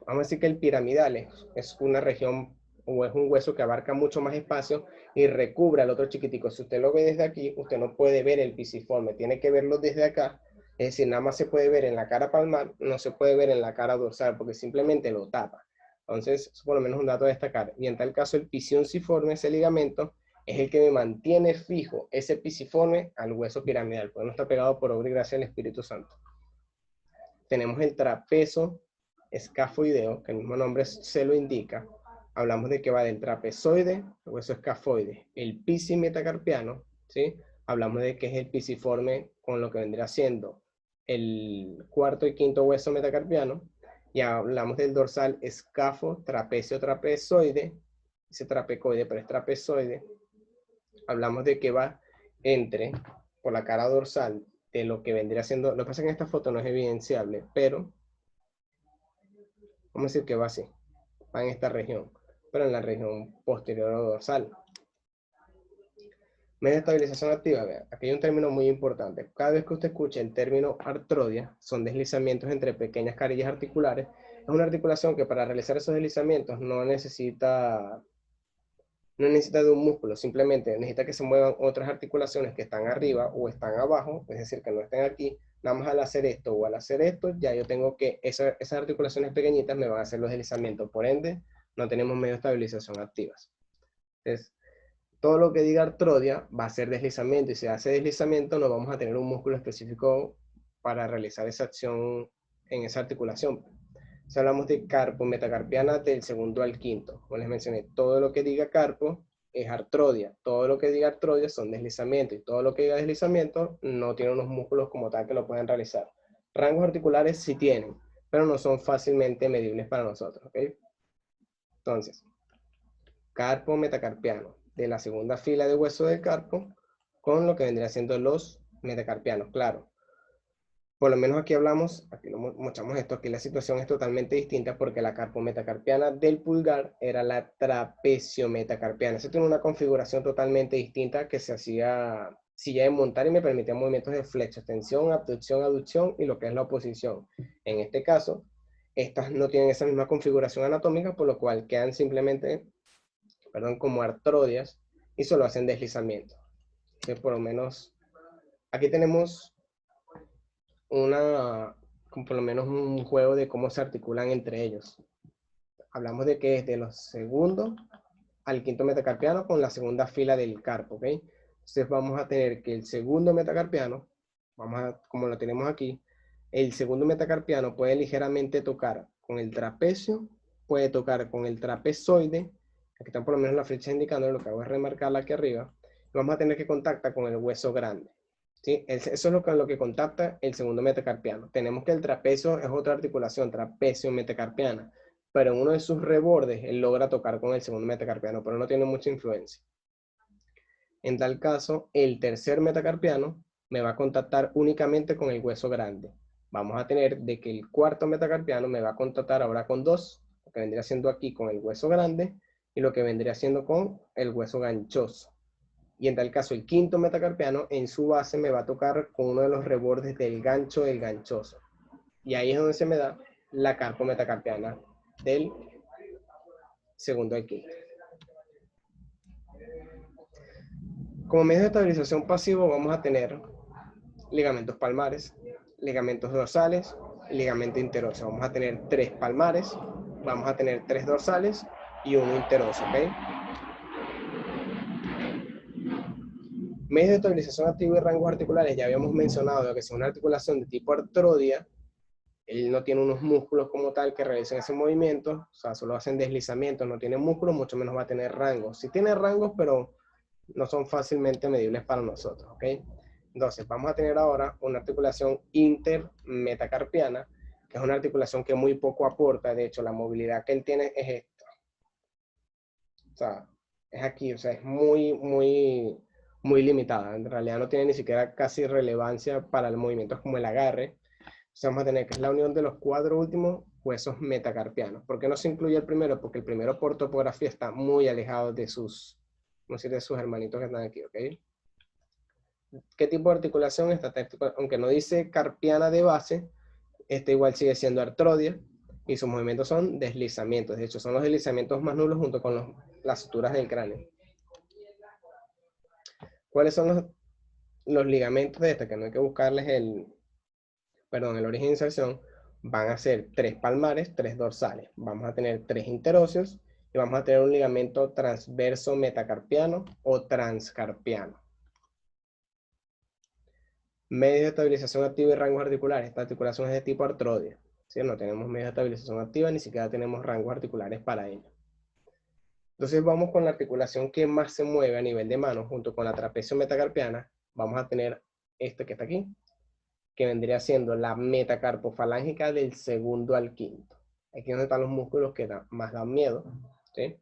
Vamos a decir que el piramidal es una región o es un hueso que abarca mucho más espacio y recubre al otro chiquitico. Si usted lo ve desde aquí, usted no puede ver el pisiforme, tiene que verlo desde acá. Es decir, nada más se puede ver en la cara palmar, no se puede ver en la cara dorsal porque simplemente lo tapa. Entonces, es por lo menos un dato a destacar. Y en tal caso, el pisiunciforme, ese ligamento, es el que me mantiene fijo ese pisiforme al hueso piramidal, porque no está pegado por obra y gracia del Espíritu Santo. Tenemos el trapezo escafoideo, que el mismo nombre se lo indica. Hablamos de que va del trapezoide, el hueso escafoide, el pisimetacarpiano, ¿sí? Hablamos de que es el pisiforme con lo que vendría siendo el cuarto y quinto hueso metacarpiano. Y hablamos del dorsal escafo, trapecio, trapezoide, ese trapecoide, pero es trapezoide. Hablamos de que va entre, por la cara dorsal, de lo que vendría siendo, lo que pasa es que en esta foto no es evidenciable, pero vamos a decir que va así, va en esta región, pero en la región posterior o dorsal. Medio de estabilización activa, vean, aquí hay un término muy importante. Cada vez que usted escuche el término artrodia, son deslizamientos entre pequeñas carillas articulares. Es una articulación que para realizar esos deslizamientos no necesita de un músculo, simplemente necesita que se muevan otras articulaciones que están arriba o están abajo, es decir, que no estén aquí. Nada más al hacer esto o al hacer esto, ya yo tengo que, esas articulaciones pequeñitas me van a hacer los deslizamientos, por ende, no tenemos medio de estabilización activas. Entonces, todo lo que diga artrodia va a ser deslizamiento, y si hace deslizamiento no vamos a tener un músculo específico para realizar esa acción en esa articulación. Si hablamos de carpo, metacarpiana del segundo al quinto, como les mencioné, todo lo que diga carpo es artrodia, todo lo que diga artrodia son deslizamientos, y todo lo que diga deslizamiento no tiene unos músculos como tal que lo puedan realizar. Rangos articulares sí tienen, pero no son fácilmente medibles para nosotros, ¿ok? Entonces, carpo metacarpiano, de la segunda fila de hueso del carpo, con lo que vendría siendo los metacarpianos, claro. Por lo menos aquí hablamos, aquí lo mostramos esto, aquí la situación es totalmente distinta porque la carpometacarpiana del pulgar era la trapeziometacarpiana. Eso tiene una configuración totalmente distinta que se silla de montar y me permite movimientos de flexión, extensión, abducción, aducción y lo que es la oposición. En este caso, estas no tienen esa misma configuración anatómica, por lo cual quedan simplemente, perdón, como artrodias y solo hacen deslizamiento. Entonces, por lo menos, aquí tenemos por lo menos un juego de cómo se articulan entre ellos. Hablamos de que es de los segundos al quinto metacarpiano con la segunda fila del carpo, ¿ok? Entonces vamos a tener que el segundo metacarpiano, como lo tenemos aquí, el segundo metacarpiano puede ligeramente tocar con el trapecio, puede tocar con el trapezoide, aquí están por lo menos las flechas indicando, lo que hago es remarcarla aquí arriba, y vamos a tener que contactar con el hueso grande, ¿sí? Eso es lo que contacta el segundo metacarpiano. Tenemos que el trapecio es otra articulación, trapecio metacarpiana, pero en uno de sus rebordes él logra tocar con el segundo metacarpiano, pero no tiene mucha influencia. En tal caso, el tercer metacarpiano me va a contactar únicamente con el hueso grande. Vamos a tener de que el cuarto metacarpiano me va a contactar ahora con dos, lo que vendría siendo aquí con el hueso grande y lo que vendría siendo con el hueso ganchoso. Y en tal caso, el quinto metacarpiano en su base me va a tocar con uno de los rebordes del gancho del ganchoso. Y ahí es donde se me da la carpo metacarpiana del segundo al quinto. Como medio de estabilización pasivo vamos a tener ligamentos palmares, ligamentos dorsales y ligamento interóseo. Vamos a tener 3 palmares, vamos a tener 3 dorsales y 1 interóseo, ¿ok? Medios de estabilización activa y rangos articulares, ya habíamos mencionado que es una articulación de tipo artrodia, él no tiene unos músculos como tal que realicen ese movimiento, o sea, solo hacen deslizamientos, no tiene músculos, mucho menos va a tener rangos. Sí tiene rangos, pero no son fácilmente medibles para nosotros, ¿ok? Entonces, vamos a tener ahora una articulación intermetacarpiana, que es una articulación que muy poco aporta. De hecho, la movilidad que él tiene es esta. O sea, es aquí, o sea, es muy limitada. En realidad no tiene ni siquiera casi relevancia para los movimientos como el agarre. Entonces vamos a tener que es la unión de los 4 últimos huesos metacarpianos. ¿Por qué no se incluye el primero? Porque el primero por topografía está muy alejado de sus, no sé, de sus hermanitos que están aquí, ¿ok? ¿Qué tipo de articulación está? Aunque no dice carpiana de base, este igual sigue siendo artrodia y sus movimientos son deslizamientos. De hecho, son los deslizamientos más nulos junto con las suturas del cráneo. ¿Cuáles son los ligamentos de esta? Que no hay que buscarles el origen de inserción. Van a ser 3 palmares, 3 dorsales. Vamos a tener 3 interóseos y vamos a tener un ligamento transverso metacarpiano o transcarpiano. Medios de estabilización activa y rangos articulares. Esta articulación es de tipo artrodia. ¿Sí? No tenemos medios de estabilización activa, ni siquiera tenemos rangos articulares para ello. Entonces vamos con la articulación que más se mueve a nivel de mano, junto con la trapecio metacarpiana. Vamos a tener este que está aquí, que vendría siendo la metacarpofalángica del segundo al quinto. Aquí es donde están los músculos que más dan miedo. ¿Sí?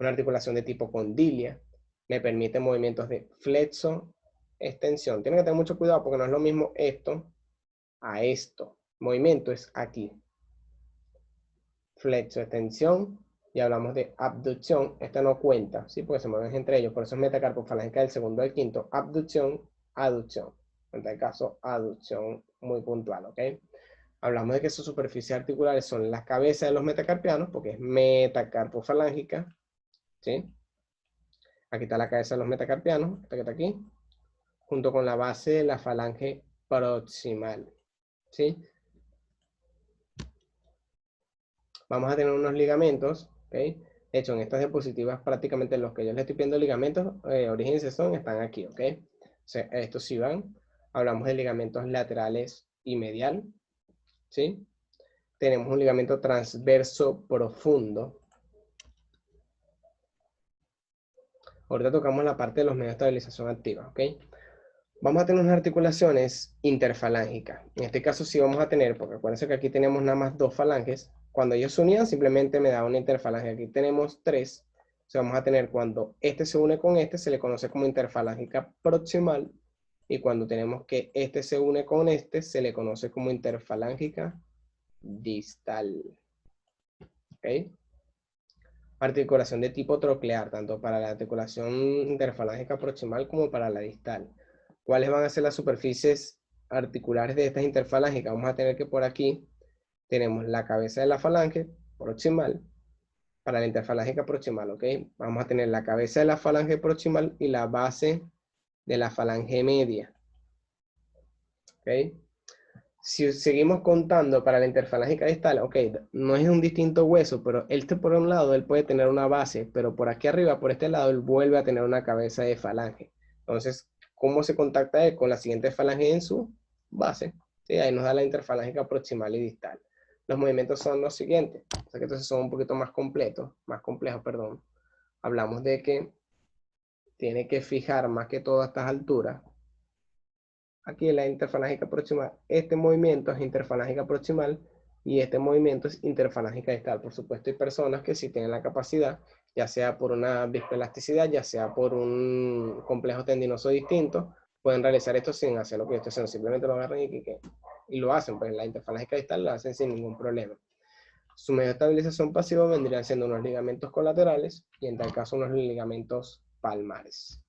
Una articulación de tipo condilia. Me permite movimientos de flexo, extensión. Tienen que tener mucho cuidado porque no es lo mismo esto a esto. Movimiento es aquí. Flexo, extensión. Y hablamos de abducción. Esta no cuenta, ¿sí? Porque se mueven entre ellos. Por eso es metacarpofalángica del segundo al quinto. Abducción, aducción. En tal caso, aducción muy puntual, ¿ok? Hablamos de que sus superficies articulares son la cabeza de los metacarpianos, porque es metacarpofalángica, ¿sí? Aquí está la cabeza de los metacarpianos, esta que está aquí, junto con la base de la falange proximal, ¿sí? Vamos a tener unos ligamentos, ¿ok? De hecho, en estas diapositivas prácticamente los que yo les estoy pidiendo ligamentos, origen y sesión, están aquí, ¿ok? O sea, estos sí van. Hablamos de ligamentos laterales y medial, ¿sí? Tenemos un ligamento transverso profundo. Ahorita tocamos la parte de los medios de estabilización activa, ¿ok? Vamos a tener unas articulaciones interfalángicas. En este caso sí vamos a tener, porque acuérdense que aquí tenemos nada más 2 falanges. Cuando ellos se unían simplemente me da una interfalange. Aquí tenemos 3. O sea, vamos a tener cuando este se une con este, se le conoce como interfalángica proximal. Y cuando tenemos que este se une con este, se le conoce como interfalángica distal. ¿Ok? Articulación de tipo troclear, tanto para la articulación interfalángica proximal como para la distal. ¿Cuáles van a ser las superficies articulares de estas interfalángicas? Vamos a tener que por aquí tenemos la cabeza de la falange proximal para la interfalángica proximal, ¿ok? Vamos a tener la cabeza de la falange proximal y la base de la falange media, ¿ok? Si seguimos contando para la interfalángica distal, ok, no es un distinto hueso, pero este por un lado él puede tener una base, pero por aquí arriba, por este lado, él vuelve a tener una cabeza de falange. Entonces, ¿cómo se contacta él con la siguiente falange en su base? Sí, ahí nos da la interfalángica proximal y distal. Los movimientos son los siguientes, o sea que entonces son un poquito más complejos, perdón. Hablamos de que tiene que fijar más que todo a estas alturas. Aquí en la interfalángica proximal, este movimiento es interfalángica proximal y este movimiento es interfalángica distal. Por supuesto, hay personas que sí tienen la capacidad, ya sea por una viscoelasticidad, ya sea por un complejo tendinoso distinto, pueden realizar esto sin hacer lo que yo estoy haciendo. Simplemente lo agarran y lo hacen. Pues la interfalángica distal lo hacen sin ningún problema. Su medio de estabilización pasivo vendrían siendo unos ligamentos colaterales y en tal caso unos ligamentos palmares.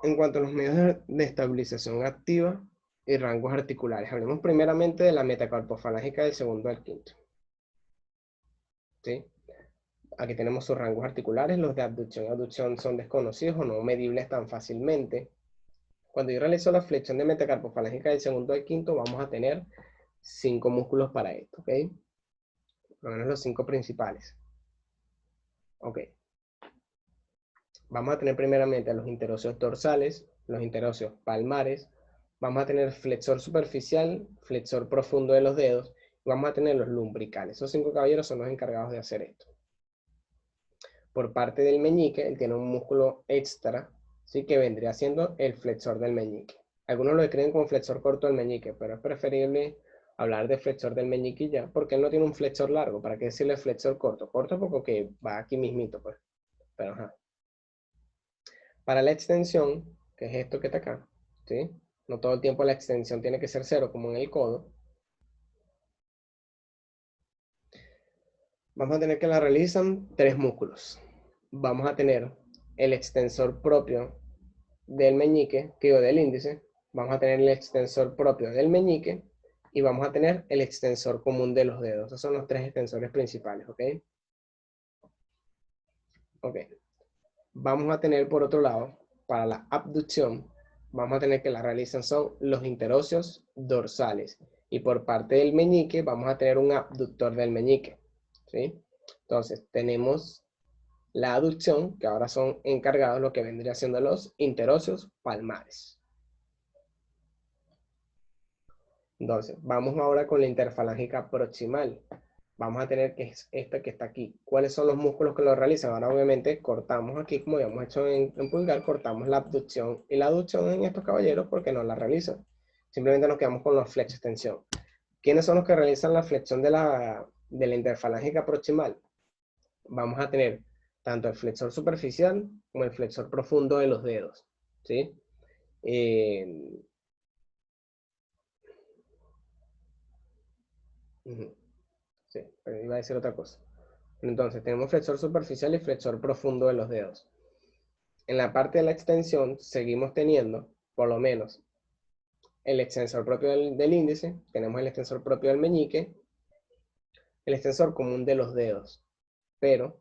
En cuanto a los medios de estabilización activa y rangos articulares, hablemos primeramente de la metacarpofalángica del segundo al quinto. ¿Sí? Aquí tenemos sus rangos articulares, los de abducción y abducción son desconocidos o no medibles tan fácilmente. Cuando yo realizo la flexión de metacarpofalángica del segundo al quinto, vamos a tener 5 músculos para esto, ¿ok? Por lo menos los 5 principales. Ok. Vamos a tener primeramente los interóseos dorsales, los interóseos palmares, vamos a tener flexor superficial, flexor profundo de los dedos, y vamos a tener los lumbricales. Esos 5 caballeros son los encargados de hacer esto. Por parte del meñique, él tiene un músculo extra, ¿sí? Que vendría siendo el flexor del meñique. Algunos lo describen como flexor corto del meñique, pero es preferible hablar de flexor del meñique ya, porque él no tiene un flexor largo. ¿Para qué decirle flexor corto? Corto porque va aquí mismito, pues. Pero ajá. Para la extensión, que es esto que está acá, ¿sí? No todo el tiempo la extensión tiene que ser 0 como en el codo. Vamos a tener que la realizan 3 músculos. Vamos a tener el extensor propio del meñique, que del índice. Vamos a tener el extensor propio del meñique y vamos a tener el extensor común de los dedos. Esos son los 3 extensores principales, ¿ok? Ok. Vamos a tener por otro lado, para la abducción, vamos a tener que la realizan son los interóseos dorsales. Y por parte del meñique vamos a tener un abductor del meñique, ¿sí? Entonces tenemos la aducción, que ahora son encargados lo que vendría siendo los interóseos palmares. Entonces, vamos ahora con la interfalángica proximal. Vamos a tener que es esta que está aquí. ¿Cuáles son los músculos que lo realizan? Ahora obviamente cortamos aquí, como habíamos hecho en pulgar, cortamos la abducción y la aducción en estos caballeros porque no la realizan. Simplemente nos quedamos con la flecha extensión. ¿Quiénes son los que realizan la flexión de la interfalángica proximal? Vamos a tener tanto el flexor superficial como el flexor profundo de los dedos, ¿sí? Sí, pero iba a decir otra cosa. Entonces, tenemos flexor superficial y flexor profundo de los dedos. En la parte de la extensión, seguimos teniendo, por lo menos, el extensor propio del índice, tenemos el extensor propio del meñique, el extensor común de los dedos. Pero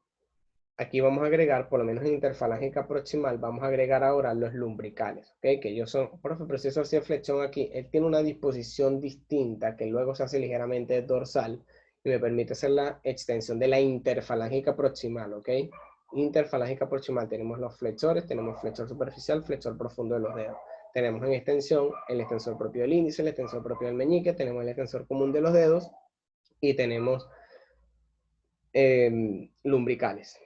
aquí vamos a agregar, por lo menos en interfalángica proximal, vamos a agregar ahora los lumbricales, ¿ok? Que ellos son, profe, pero si eso hacía flexión aquí, él tiene una disposición distinta que luego se hace ligeramente dorsal y me permite hacer la extensión de la interfalángica proximal, ¿ok? Interfalángica proximal, tenemos los flexores, tenemos flexor superficial, flexor profundo de los dedos. Tenemos en extensión el extensor propio del índice, el extensor propio del meñique, tenemos el extensor común de los dedos y tenemos lumbricales.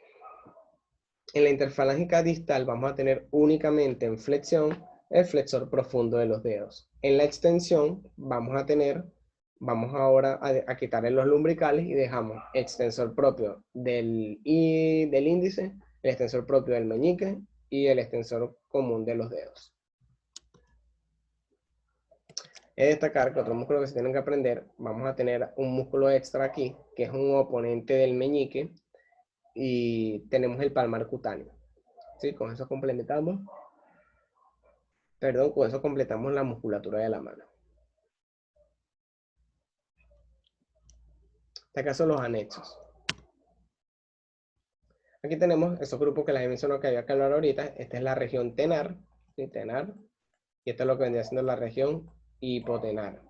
En la interfalángica distal vamos a tener únicamente en flexión el flexor profundo de los dedos. En la extensión vamos ahora a quitarle los lumbricales y dejamos extensor propio del índice, el extensor propio del meñique y el extensor común de los dedos. Es destacar que otro músculo que se tienen que aprender, vamos a tener un músculo extra aquí, que es un oponente del meñique, y tenemos el palmar cutáneo. ¿Sí? Con eso complementamos Perdón, con eso completamos la musculatura de la mano. En este caso, los anexos. Aquí tenemos esos grupos que les he mencionado que había que hablar ahorita. Esta es la región tenar, ¿sí? Tenar. Y esto es lo que vendría siendo la región hipotenar.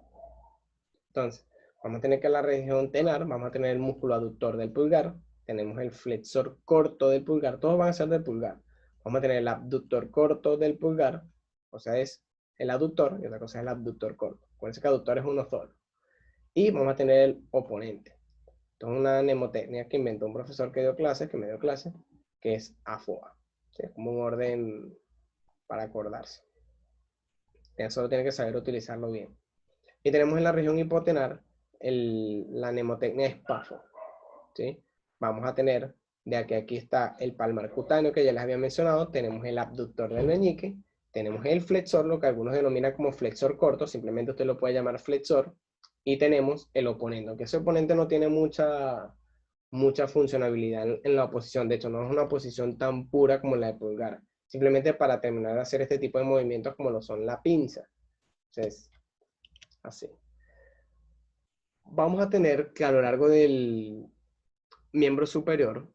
Entonces, vamos a tener que la región tenar, vamos a tener el músculo aductor del pulgar, tenemos el flexor corto del pulgar, todos van a ser del pulgar. Vamos a tener el abductor corto del pulgar, o sea, es el aductor, y otra cosa es el abductor corto. Acuérdense que aductor es uno solo. Y vamos a tener el oponente. Esto es una mnemotecnia que inventó un profesor que dio clases, que me dio clases, que es AFOA. ¿Sí? Es como un orden para acordarse. Solo tiene que saber utilizarlo bien. Y tenemos en la región hipotenar la mnemotecnia espafo. ¿Sí? Vamos a tener, de que aquí está el palmar cutáneo que ya les había mencionado, tenemos el abductor del meñique, tenemos el flexor, lo que algunos denominan como flexor corto, simplemente usted lo puede llamar flexor, y tenemos el oponente, aunque ese oponente no tiene mucha funcionalidad en la oposición, de hecho no es una posición tan pura como la de pulgar, simplemente para terminar de hacer este tipo de movimientos como lo son la pinza. Entonces, así. Vamos a tener que a lo largo del miembro superior,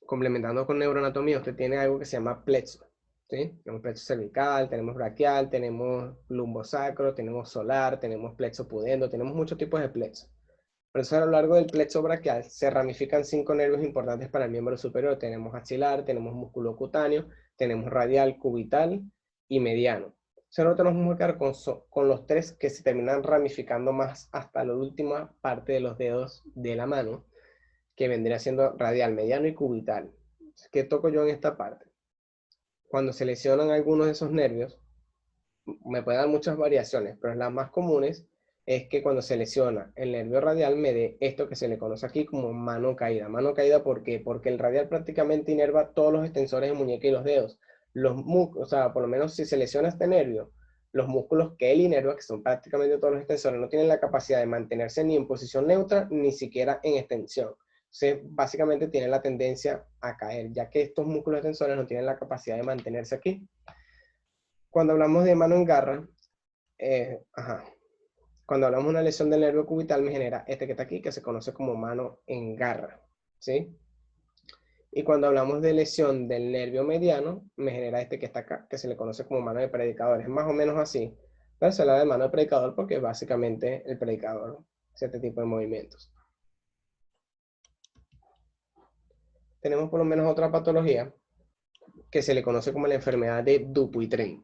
complementando con neuroanatomía, usted tiene algo que se llama plexo. ¿Sí? Tenemos plexo cervical, tenemos braquial, tenemos lumbosacro, tenemos solar, tenemos plexo pudendo, tenemos muchos tipos de plexo. Por eso a lo largo del plexo braquial se ramifican 5 nervios importantes para el miembro superior. Tenemos axilar, tenemos músculo cutáneo, tenemos radial, cubital y mediano. Solo tenemos que quedar con los 3 que se terminan ramificando más hasta la última parte de los dedos de la mano, que vendría siendo radial, mediano y cubital. ¿Qué toco yo en esta parte? Cuando se lesionan algunos de esos nervios, me puede dar muchas variaciones, pero las más comunes es que cuando se lesiona el nervio radial me dé esto que se le conoce aquí como mano caída. Mano caída, ¿por qué? Porque el radial prácticamente inerva todos los extensores de muñeca y los dedos. Los músculos, o sea, por lo menos si se lesiona este nervio, los músculos que él inerva, que son prácticamente todos los extensores, no tienen la capacidad de mantenerse ni en posición neutra, ni siquiera en extensión. Entonces, básicamente tiene la tendencia a caer, ya que estos músculos extensores no tienen la capacidad de mantenerse aquí. Cuando hablamos de mano en garra, cuando hablamos de una lesión del nervio cubital, me genera este que está aquí, que se conoce como mano en garra, ¿sí? Y cuando hablamos de lesión del nervio mediano, me genera este que está acá, que se le conoce como mano de predicador. Es más o menos así, pero se habla de mano de predicador porque básicamente el predicador hace este tipo de movimientos. Tenemos por lo menos otra patología que se le conoce como la enfermedad de Dupuytren,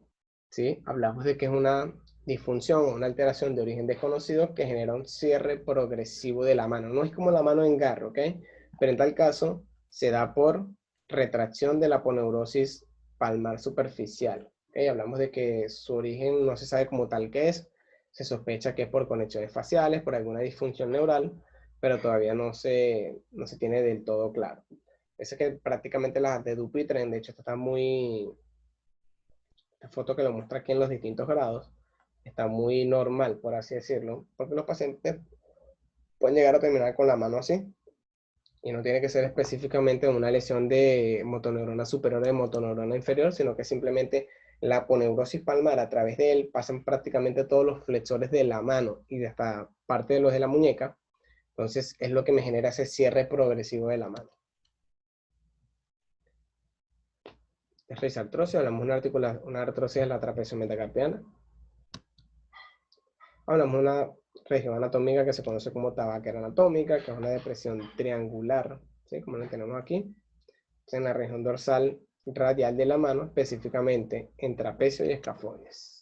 ¿sí? Hablamos de que es una disfunción o una alteración de origen desconocido que genera un cierre progresivo de la mano. No es como la mano en garro, ¿ok? Pero en tal caso se da por retracción de la aponeurosis palmar superficial. ¿Okay? Hablamos de que su origen no se sabe como tal que es. Se sospecha que es por conexiones faciales, por alguna disfunción neural, pero todavía no se tiene del todo claro. Esa que prácticamente las de Dupuytren, de hecho, está muy... Esta foto que lo muestra aquí en los distintos grados, está muy normal, por así decirlo, porque los pacientes pueden llegar a terminar con la mano así, y no tiene que ser específicamente una lesión de motoneurona superior o de motoneurona inferior, sino que simplemente la aponeurosis palmar a través de él pasan prácticamente todos los flexores de la mano y de hasta parte de los de la muñeca. Entonces es lo que me genera ese cierre progresivo de la mano. Es risartrosis, hablamos de una artrosis de la trapecio metacarpiana. Hablamos de una región anatómica que se conoce como tabaquera anatómica, que es una depresión triangular, ¿sí? Como la tenemos aquí, en la región dorsal radial de la mano, específicamente en trapecio y escafoides.